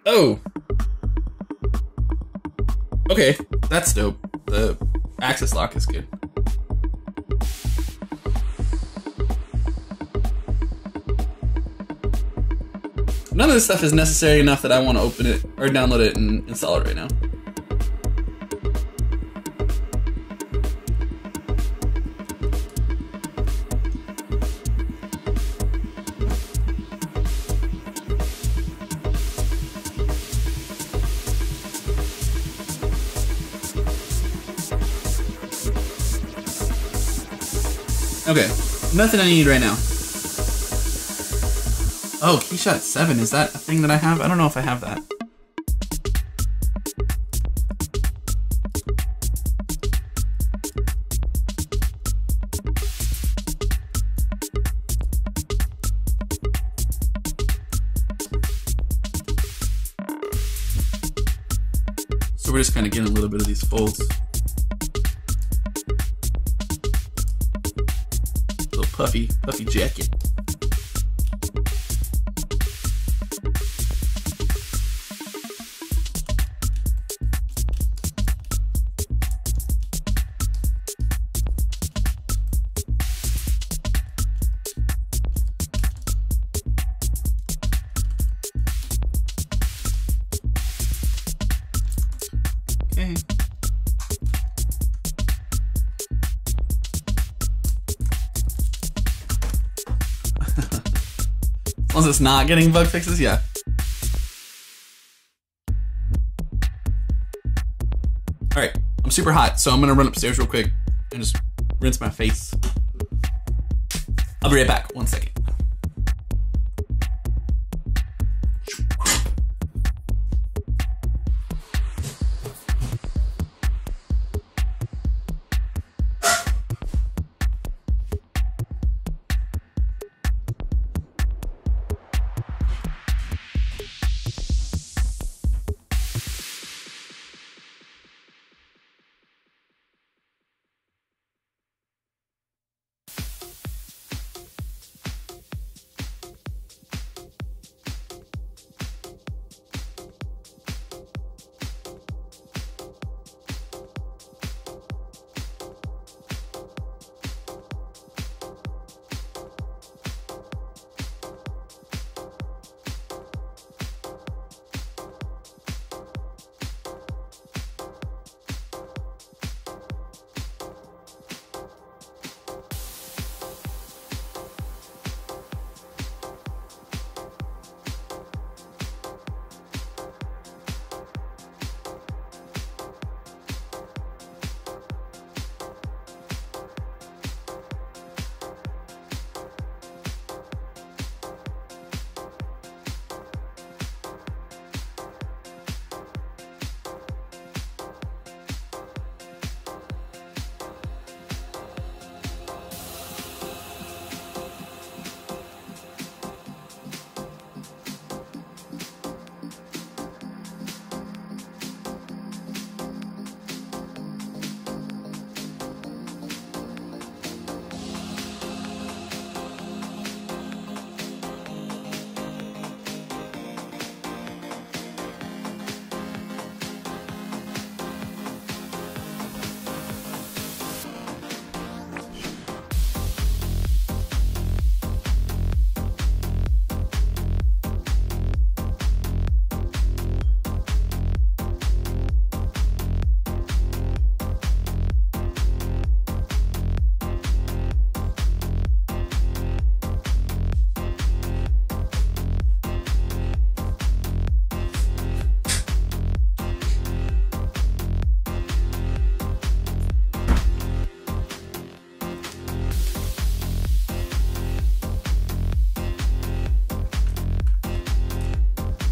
Oh! Okay, that's dope. The access lock is good. None of this stuff is necessary enough that I want to open it or download it and install it right now. Okay, nothing I need right now. Oh, Keyshot 7, is that a thing that I have? I don't know if I have that. So we're just kind of getting a little bit of these folds. Little puffy jacket. Okay. As long as it's not getting bug fixes, yeah. Alright, I'm super hot, so I'm gonna run upstairs real quick and just rinse my face. I'll be right back, 1 second.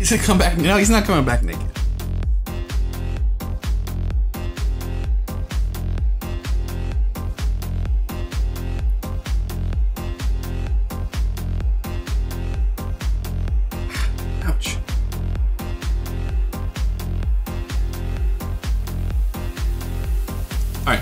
He's gonna come back. No, he's not coming back naked. Ouch. All right.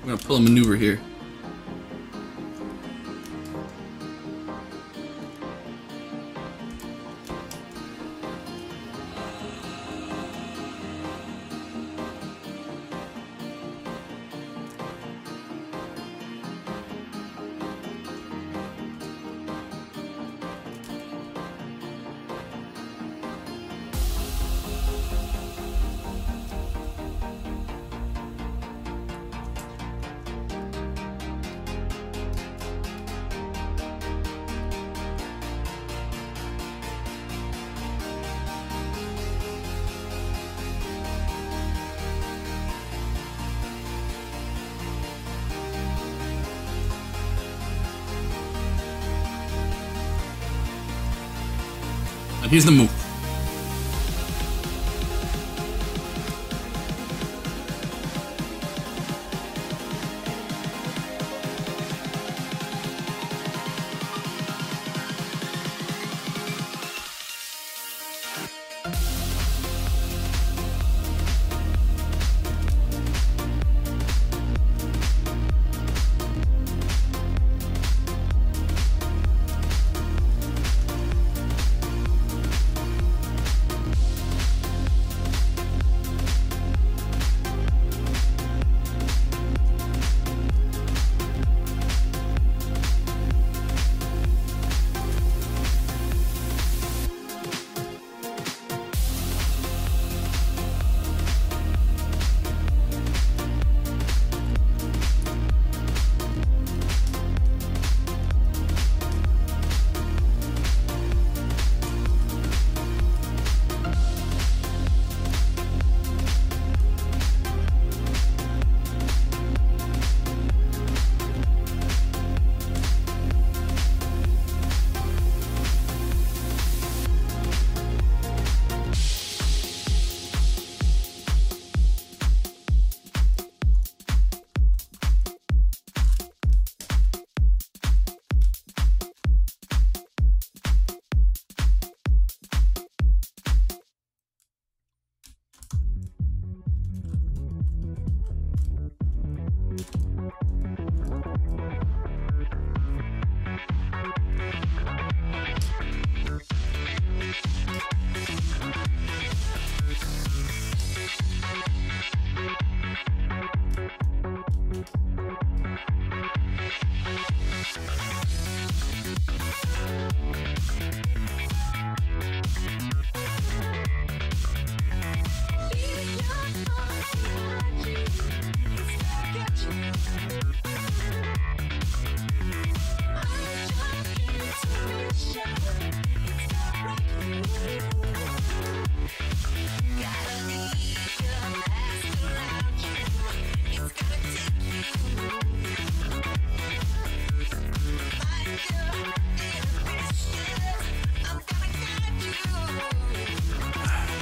I'm gonna pull a maneuver here. And here's the move.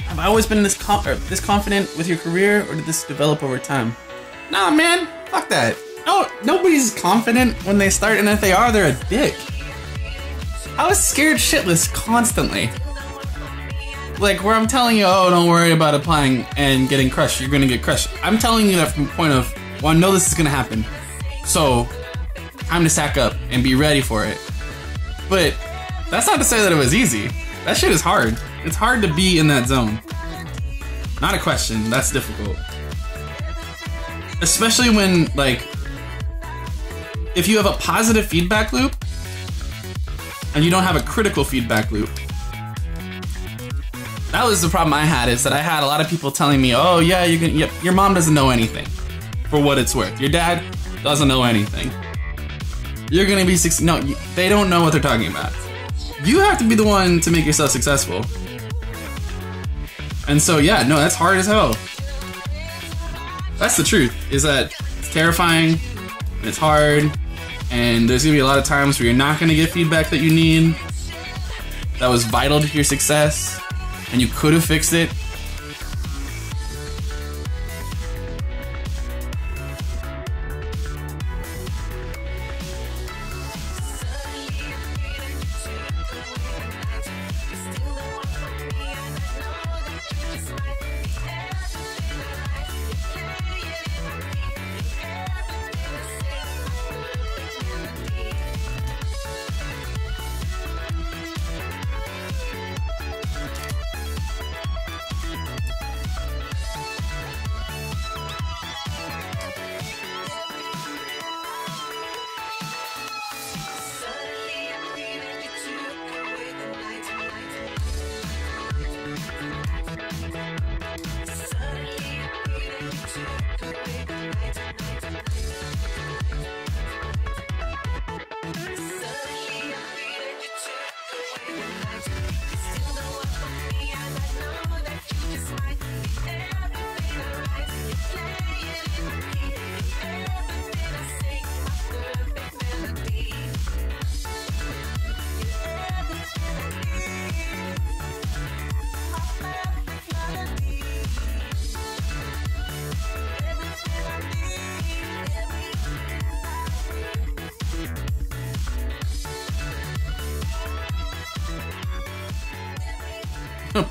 Have I always been this confident with your career, or did this develop over time? Nah, man, fuck that. No, nobody's confident when they start, and if they are, they're a dick. I was scared shitless constantly. Like, where I'm telling you, oh, don't worry about applying and getting crushed, you're gonna get crushed. I'm telling you that from the point of, well, I know this is gonna happen, so time to sack up and be ready for it. But that's not to say that it was easy. That shit is hard. It's hard to be in that zone. Not a question, that's difficult. Especially when, like, if you have a positive feedback loop and you don't have a critical feedback loop. That was the problem I had, is that I had a lot of people telling me, oh yeah, your mom doesn't know anything, for what it's worth. Your dad doesn't know anything. You're gonna be no, they don't know what they're talking about. You have to be the one to make yourself successful. And so yeah, no, that's hard as hell. That's the truth, is that it's terrifying, and it's hard, and there's gonna be a lot of times where you're not gonna get feedback that you need, that was vital to your success, and you could have fixed it.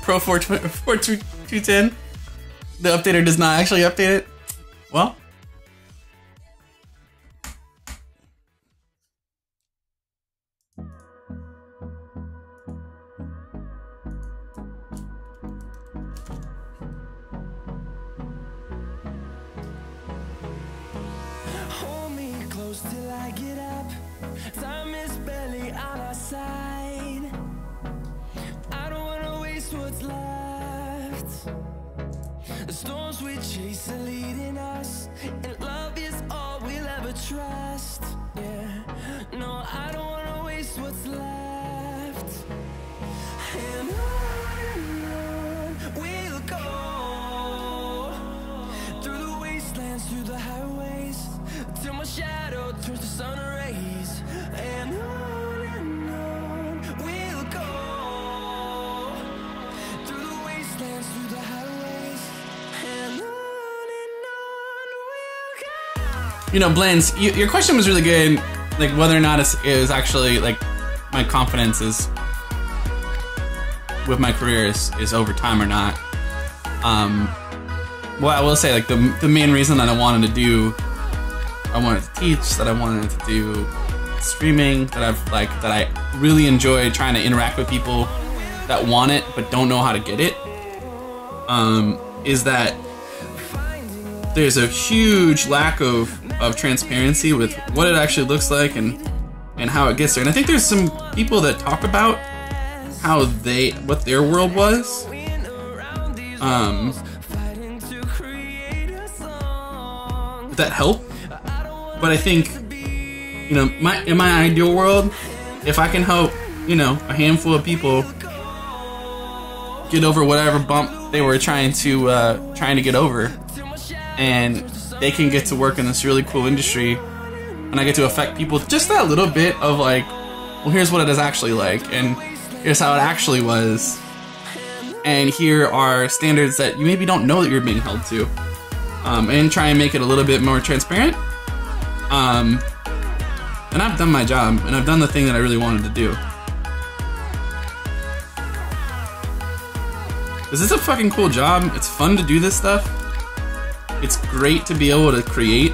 Pro 4.2.10. The updater does not actually update it. Well, hold me close till I get up. Time is barely on our side. I don't wanna waste what's left. The storms we chase are leading us, and love is all we'll ever trust. Yeah, no, I don't wanna waste what's left. And on we'll go, through the wastelands, through the highways, till my shadow turns to sun rays. And on we'll go, through the wastelands, through the highways, and on we'll go. you know, Blends, your question was really good. Like whether or not it is actually like my confidence is with my career is over time or not. Well, I will say, like the main reason that I wanted to teach, that I wanted to do streaming, that I really enjoy trying to interact with people that want it but don't know how to get it, is that there's a huge lack of transparency with what it actually looks like and how it gets there. And I think there's some people that talk about what their world was, that help. But I think, you know, in my ideal world, if I can help, you know, a handful of people get over whatever bump they were trying to get over, and they can get to work in this really cool industry, and I get to affect people just that little bit of like, well, here's what it is actually like, and here's how it actually was, and here are standards that you maybe don't know that you're being held to, and try and make it a little bit more transparent. And I've done my job, and I've done the thing that I really wanted to do. This is a fucking cool job. It's fun to do this stuff. It's great to be able to create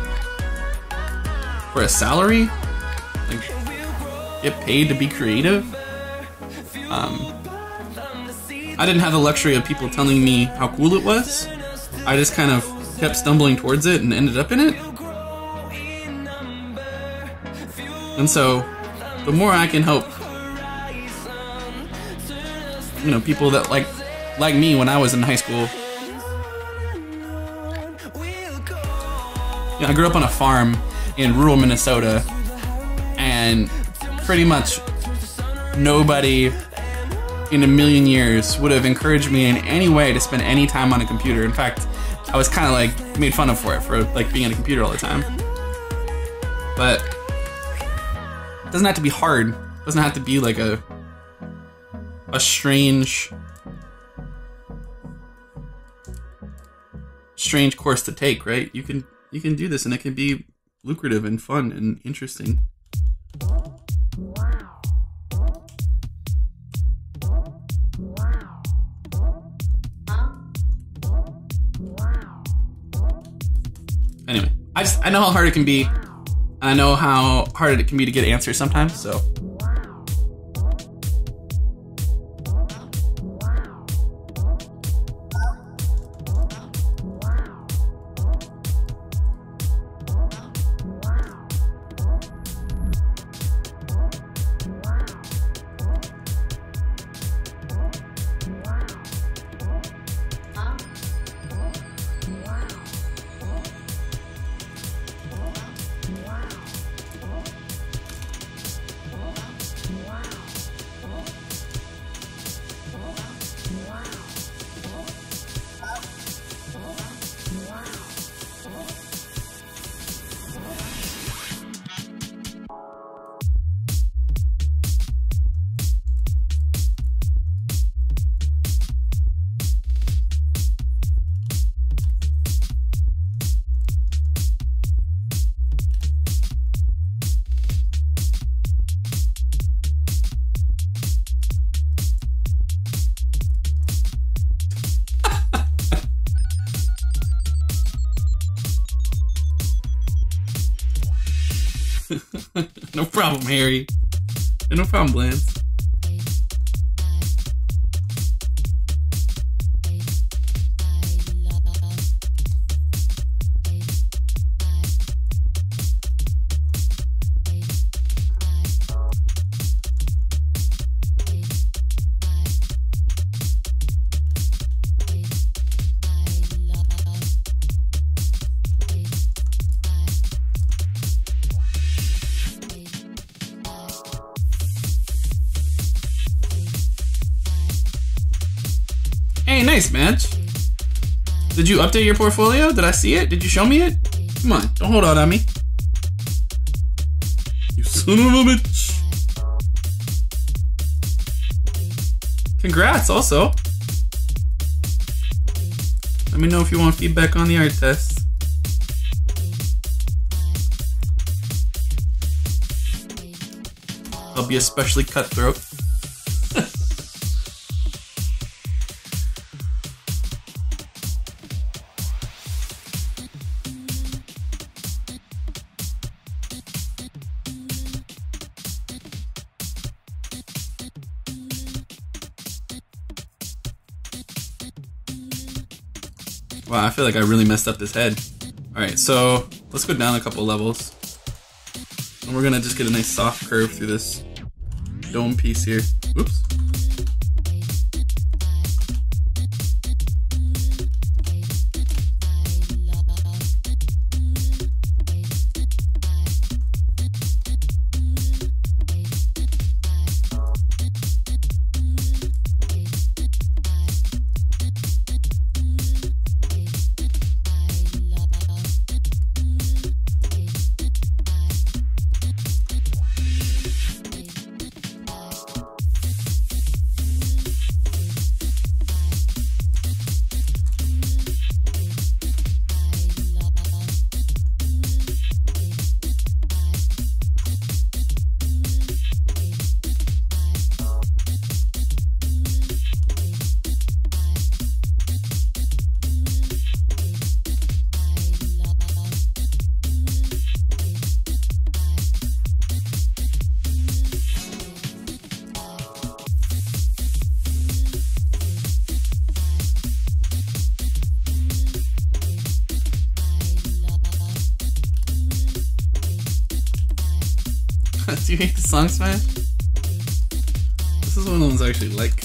for a salary, like get paid to be creative. I didn't have the luxury of people telling me how cool it was. I just kind of kept stumbling towards it and ended up in it. And so, the more I can help, you know, people that like me when I was in high school. You know, I grew up on a farm in rural Minnesota, and pretty much nobody in a million years would have encouraged me in any way to spend any time on a computer. In fact, I was kind of like made fun of for it, for like being on a computer all the time. But it doesn't have to be hard. It doesn't have to be like a strange course to take, right? You can do this and it can be lucrative and fun and interesting. Anyway, I know how hard it can be, and I know how hard it can be to get answers sometimes, so. No problem, Harry. No problem, Lance. Hey, nice, Match. Did you update your portfolio? Did I see it? Did you show me it? Come on, don't hold out on me. You son of a bitch. Congrats, also. Let me know if you want feedback on the art test. I'll be especially cutthroat. Wow, I feel like I really messed up this head. Alright, so let's go down a couple levels. And we're gonna just get a nice soft curve through this dome piece here. Oops. you hate the songs, man? This is one of the ones I actually like.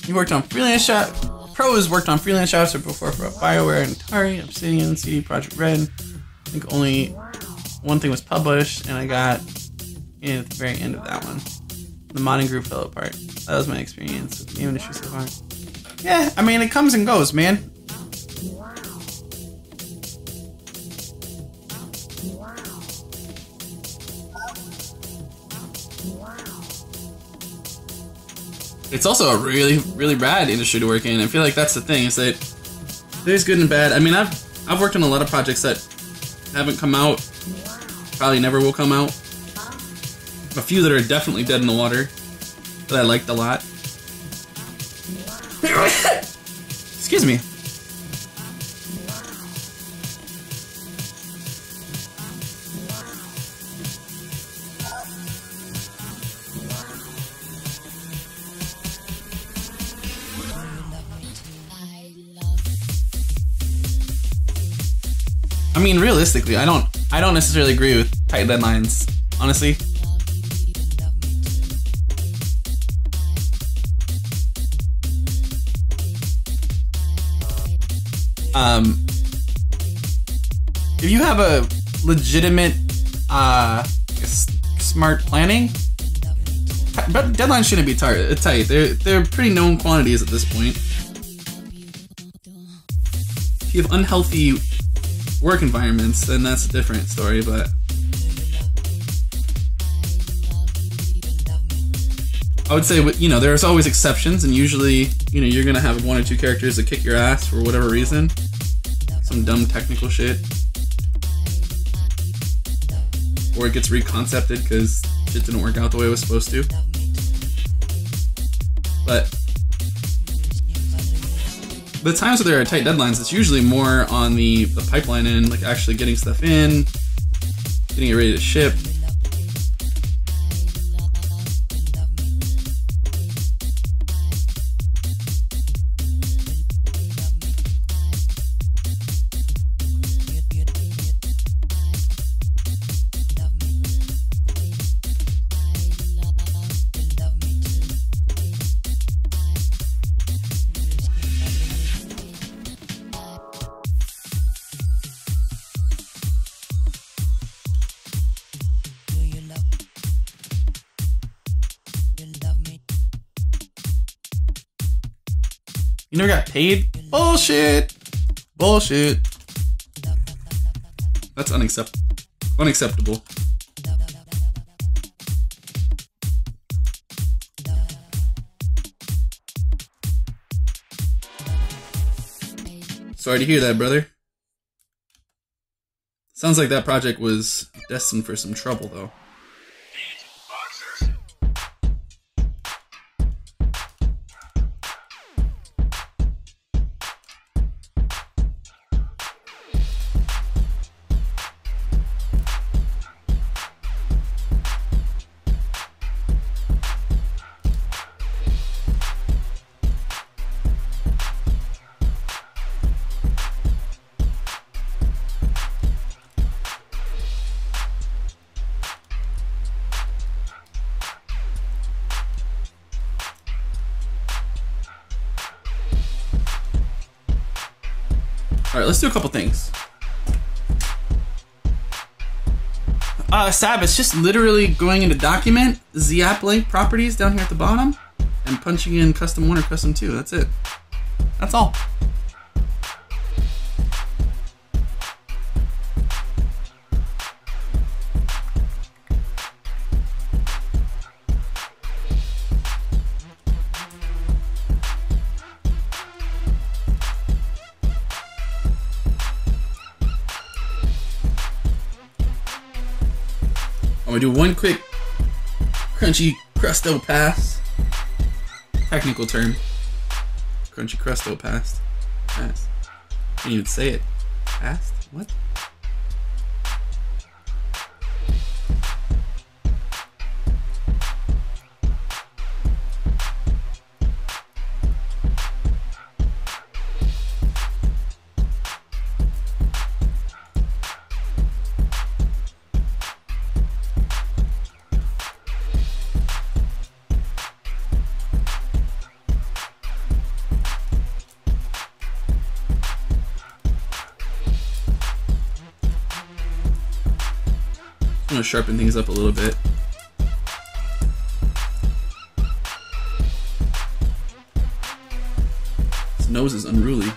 You worked on freelance shot. Pros worked on freelance shots before for BioWare and Atari, Obsidian, CD Projekt Red. I think only one thing was published, and I got in at the very end of that one. The modding group fell apart. That was my experience with the game industry so far. Yeah, I mean, it comes and goes, man. It's also a really, really bad industry to work in. I feel like that's the thing, is that there's good and bad. I mean, I've worked on a lot of projects that haven't come out, probably never will come out. A few that are definitely dead in the water that I liked a lot. Excuse me. I mean, realistically, I don't necessarily agree with tight deadlines, honestly. If you have a legitimate, smart planning, but deadlines shouldn't be tight. They're pretty known quantities at this point. If you have unhealthy work environments, then that's a different story, but I would say, you know, there's always exceptions, and usually, you know, you're gonna have one or two characters that kick your ass for whatever reason. Some dumb technical shit. Or it gets reconcepted because shit didn't work out the way it was supposed to. But the times where there are tight deadlines, it's usually more on the pipeline end, like actually getting stuff in, getting it ready to ship. You never got paid? Bullshit! Bullshit. That's unacceptable. Sorry to hear that, brother. Sounds like that project was destined for some trouble, though. Alright, let's do a couple things. Sab, it's just literally going into document, ZApp link properties down here at the bottom, and punching in custom 1 or custom 2. That's it. That's all. I'm gonna do one quick crunchy crusto pass. Technical term. Crunchy crusto pass. Pass. Can't even say it. Passed? What? I'm gonna sharpen things up a little bit. His nose is unruly.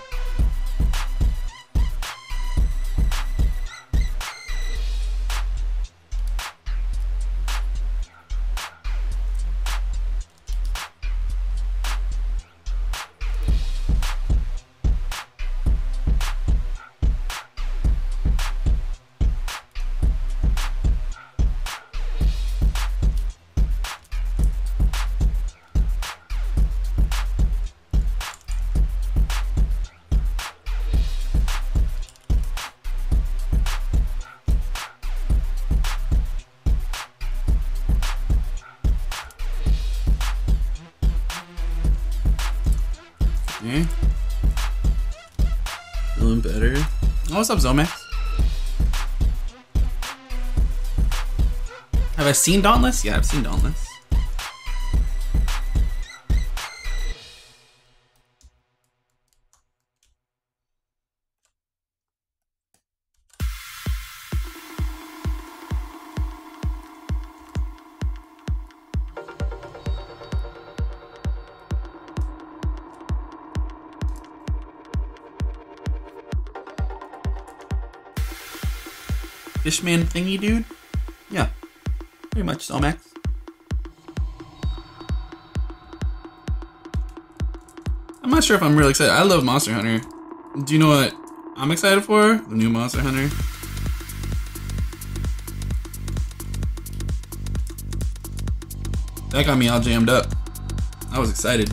Okay. Feeling better. Oh, what's up, Zomax? Have I seen Dauntless? Yeah, I've seen Dauntless. Fishman thingy dude? Yeah, pretty much Zomax. I'm not sure if I'm really excited. I love Monster Hunter. Do you know what I'm excited for? The new Monster Hunter. That got me all jammed up. I was excited.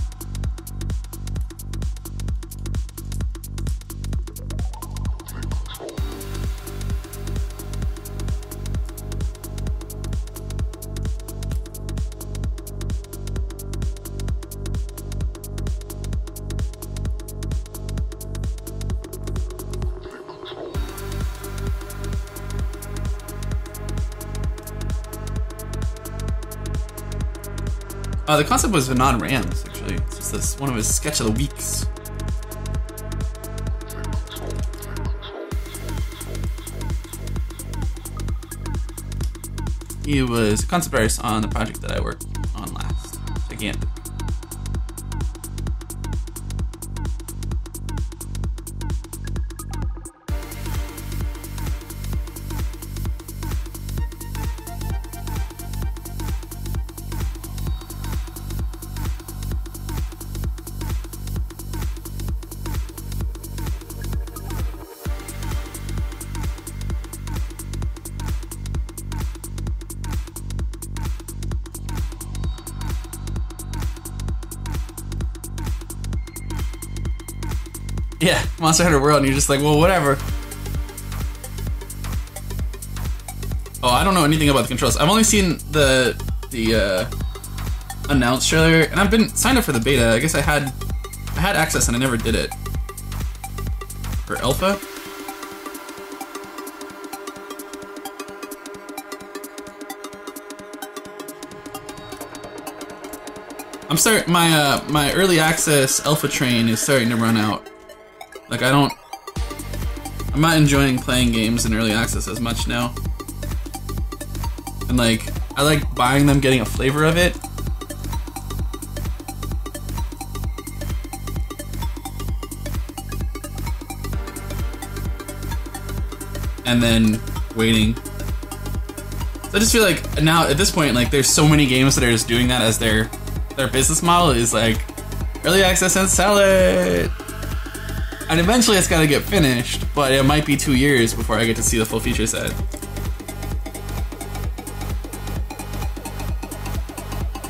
The concept was Vernon Rams, actually. It's just this, one of his sketch of the weeks. He was a concept artist on the project that I worked on last, Gigantic. Yeah, Monster Hunter World, and you're just like, well, whatever. Oh, I don't know anything about the controls. I've only seen the announced trailer, and I've been signed up for the beta. I guess I had access and I never did it. For alpha. I'm starting my early access alpha train is starting to run out. Like I'm not enjoying playing games in early access as much now. And like, I like buying them, getting a flavor of it. And then waiting. So I just feel like now at this point, like there's so many games that are just doing that as their business model is like, early access and sell it. And eventually it's gotta get finished, but it might be 2 years before I get to see the full feature set.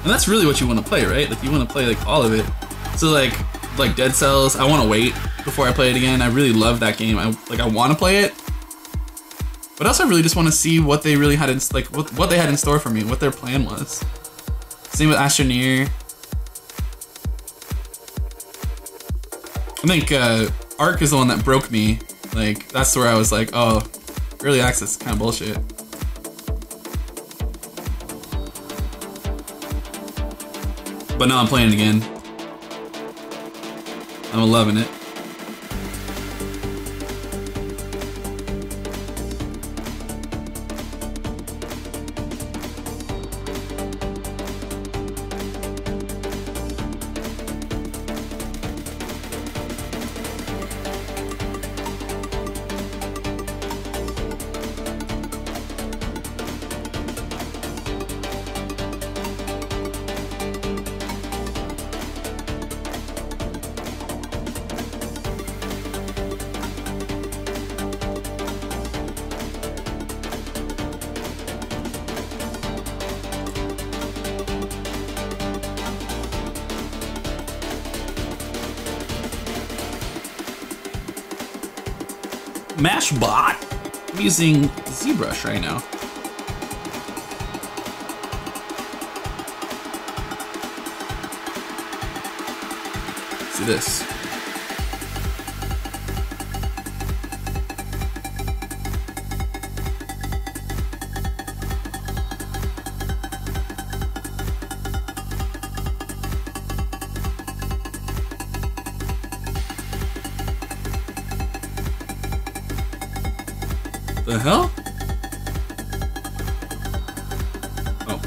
And that's really what you want to play, right? Like you want to play like all of it. So like Dead Cells, I want to wait before I play it again. I really love that game. I want to play it, but also I really just want to see what they really had in what they had in store for me, what their plan was. Same with Astroneer. I think Ark is the one that broke me. Like, that's where I was like, oh, early access is kind of bullshit. But now I'm playing it again. I'm loving it. Mashbot. I'm using ZBrush right now. Let's do this. The hell? Oh.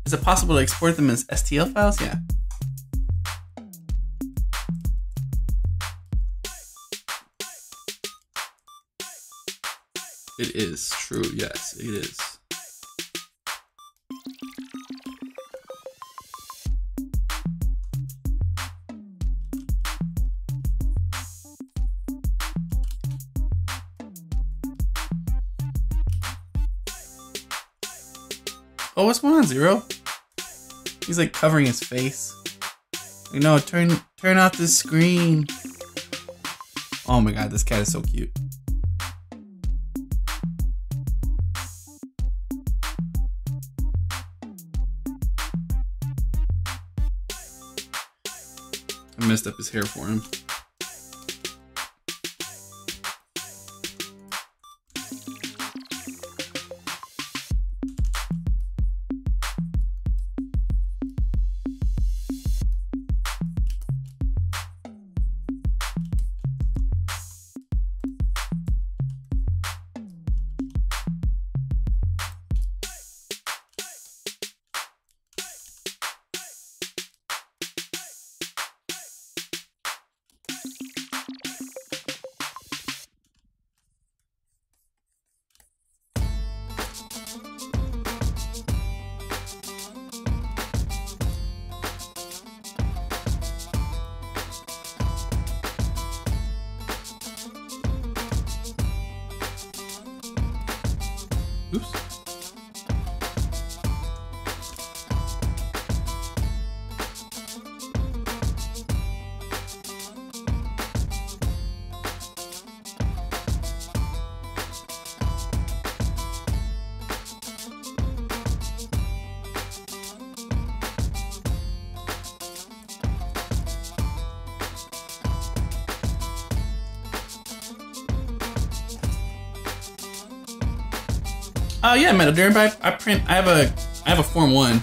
Is it possible to export them as STL files? Yeah. It is true, yes, it is. Oh, what's going on, Zero? He's like covering his face. Like, no, turn off the screen. Oh my god, this cat is so cute. I messed up his hair for him. Oops. Yeah, Metaderm, but I have a Form 1.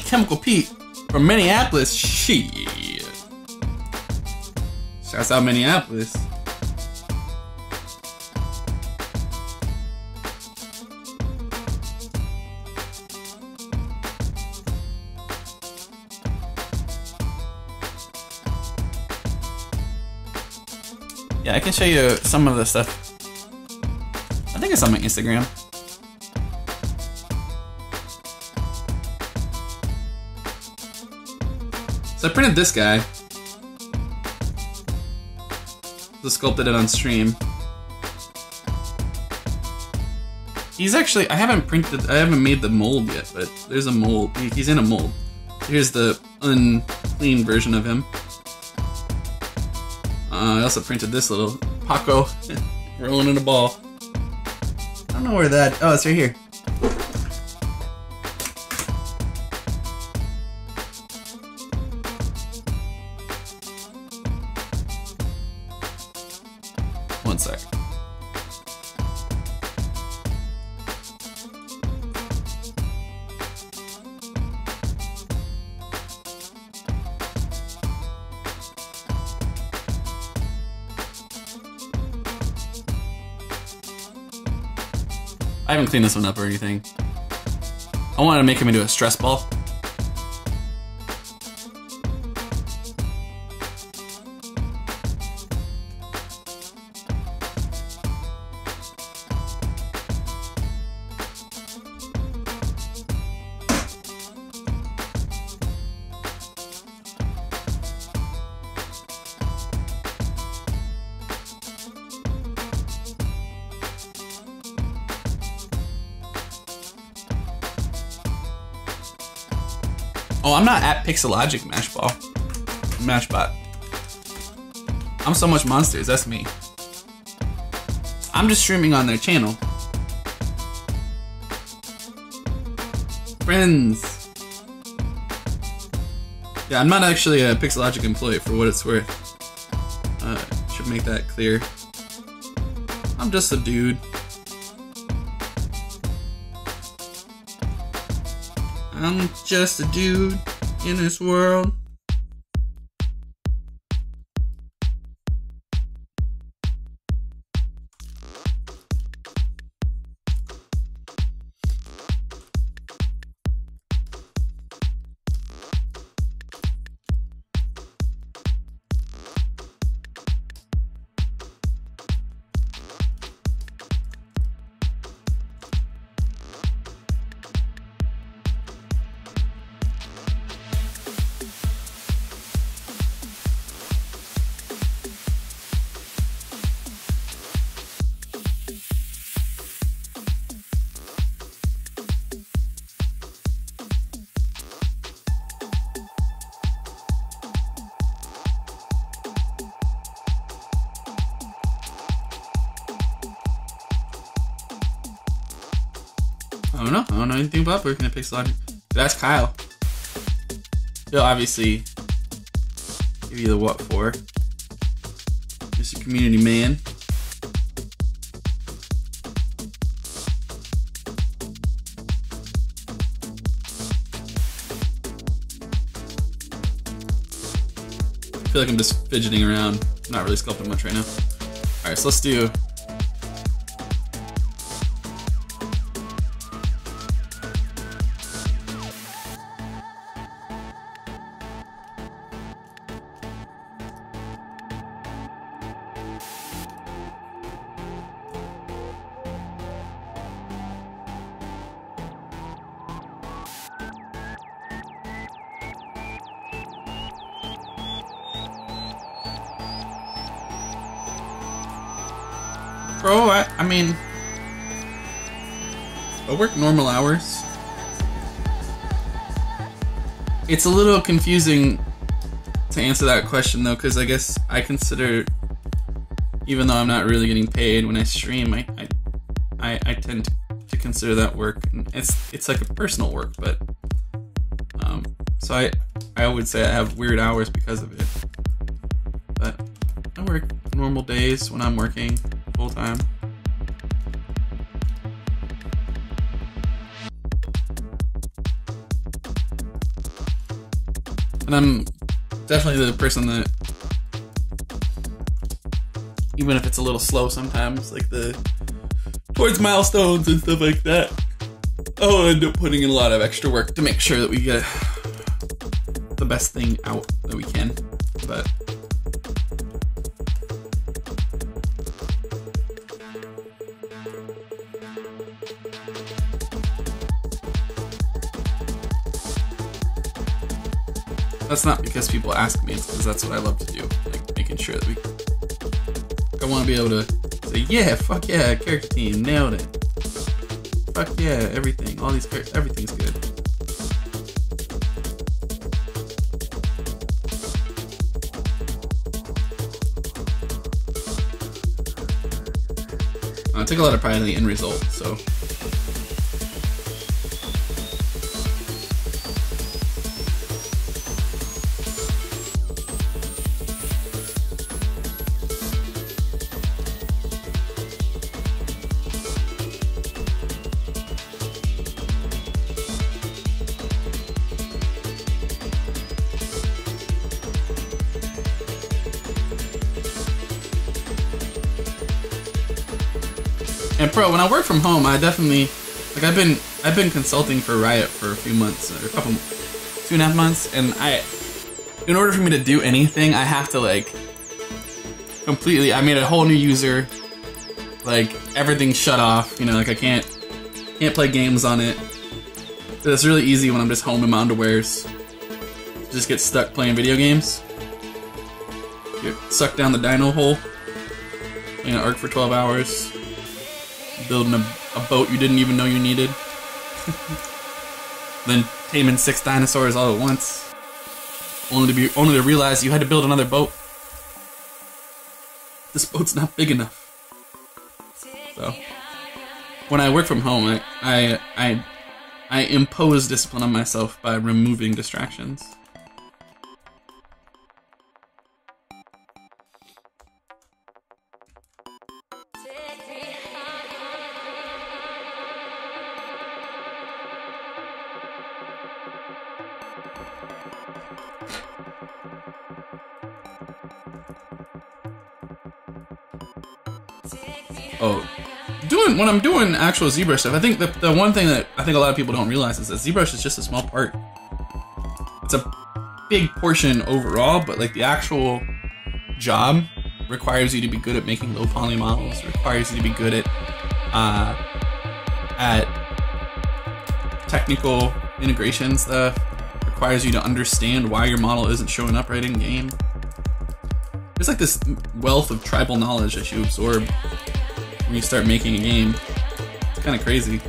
Chemical Pete from Minneapolis. Shit. Shouts out Minneapolis. Yeah, I can show you some of the stuff. I think it's on my Instagram. So I printed this guy. Just sculpted it on stream. He's actually, I haven't made the mold yet, but there's a mold. He's in a mold. Here's the unclean version of him. I also printed this little Paco rolling in a ball. I don't know where that, oh, it's right here. One sec. I haven't cleaned this one up or anything. I wanted to make him into a stress ball. Oh, I'm not at Pixelogic Mashbot. I'm so much monsters, that's me. I'm just streaming on their channel. Friends. Yeah, I'm not actually a Pixelogic employee for what it's worth. Should make that clear. I'm just a dude. I'm just a dude in this world. I don't know anything about working at Pixelogic. That's Kyle. He'll obviously give you the what for. Mr. Community Man. I feel like I'm just fidgeting around. I'm not really sculpting much right now. Alright, so let's do... Bro, I mean, I work normal hours. It's a little confusing to answer that question though, because I guess I consider, even though I'm not really getting paid when I stream, I tend to consider that work. And it's like a personal work, but so I would say I have weird hours because of it. But I work normal days when I'm working full time. And I'm definitely the person that, even if it's a little slow sometimes, like towards milestones and stuff like that, I'll end up putting in a lot of extra work to make sure that we get the best thing out that we can. But that's not because people ask me, it's because that's what I love to do. Like, making sure that I want to be able to say, yeah, fuck yeah, character team, nailed it. Fuck yeah, everything, all these characters, everything's good. I take a lot of pride in the end result, so. And Pro, when I work from home, I definitely, like, I've been consulting for Riot for a few months, or 2.5 months, and in order for me to do anything, I have to, like, completely, I made a whole new user, like, everything's shut off, you know, like, I can't play games on it. So it's really easy when I'm just home in my underwears, just get stuck playing video games. Get sucked down the dino hole, playing an Ark for 12 hours. Building a boat you didn't even know you needed. Then taming 6 dinosaurs all at once. Only to realize you had to build another boat. This boat's not big enough. So when I work from home, I impose discipline on myself by removing distractions. Oh, when I'm doing actual ZBrush stuff, I think the one thing that I think a lot of people don't realize is that ZBrush is just a small part. It's a big portion overall, but like the actual job requires you to be good at making low poly models, requires you to be good at technical integration stuff, requires you to understand why your model isn't showing up right in game. There's like this wealth of tribal knowledge that you absorb when you start making a game. It's kind of crazy.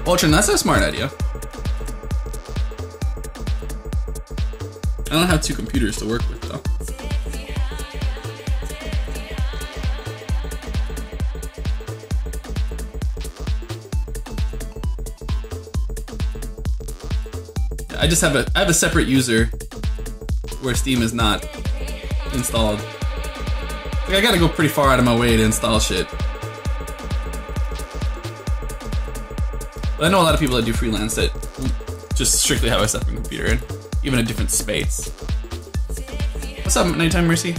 Ultron, that's a smart idea. I don't have 2 computers to work with though. I have a separate user where Steam is not installed. Like, I gotta go pretty far out of my way to install shit. But I know a lot of people that do freelance that just strictly have a separate computer and even a different space. What's up, Nighttime Mercy?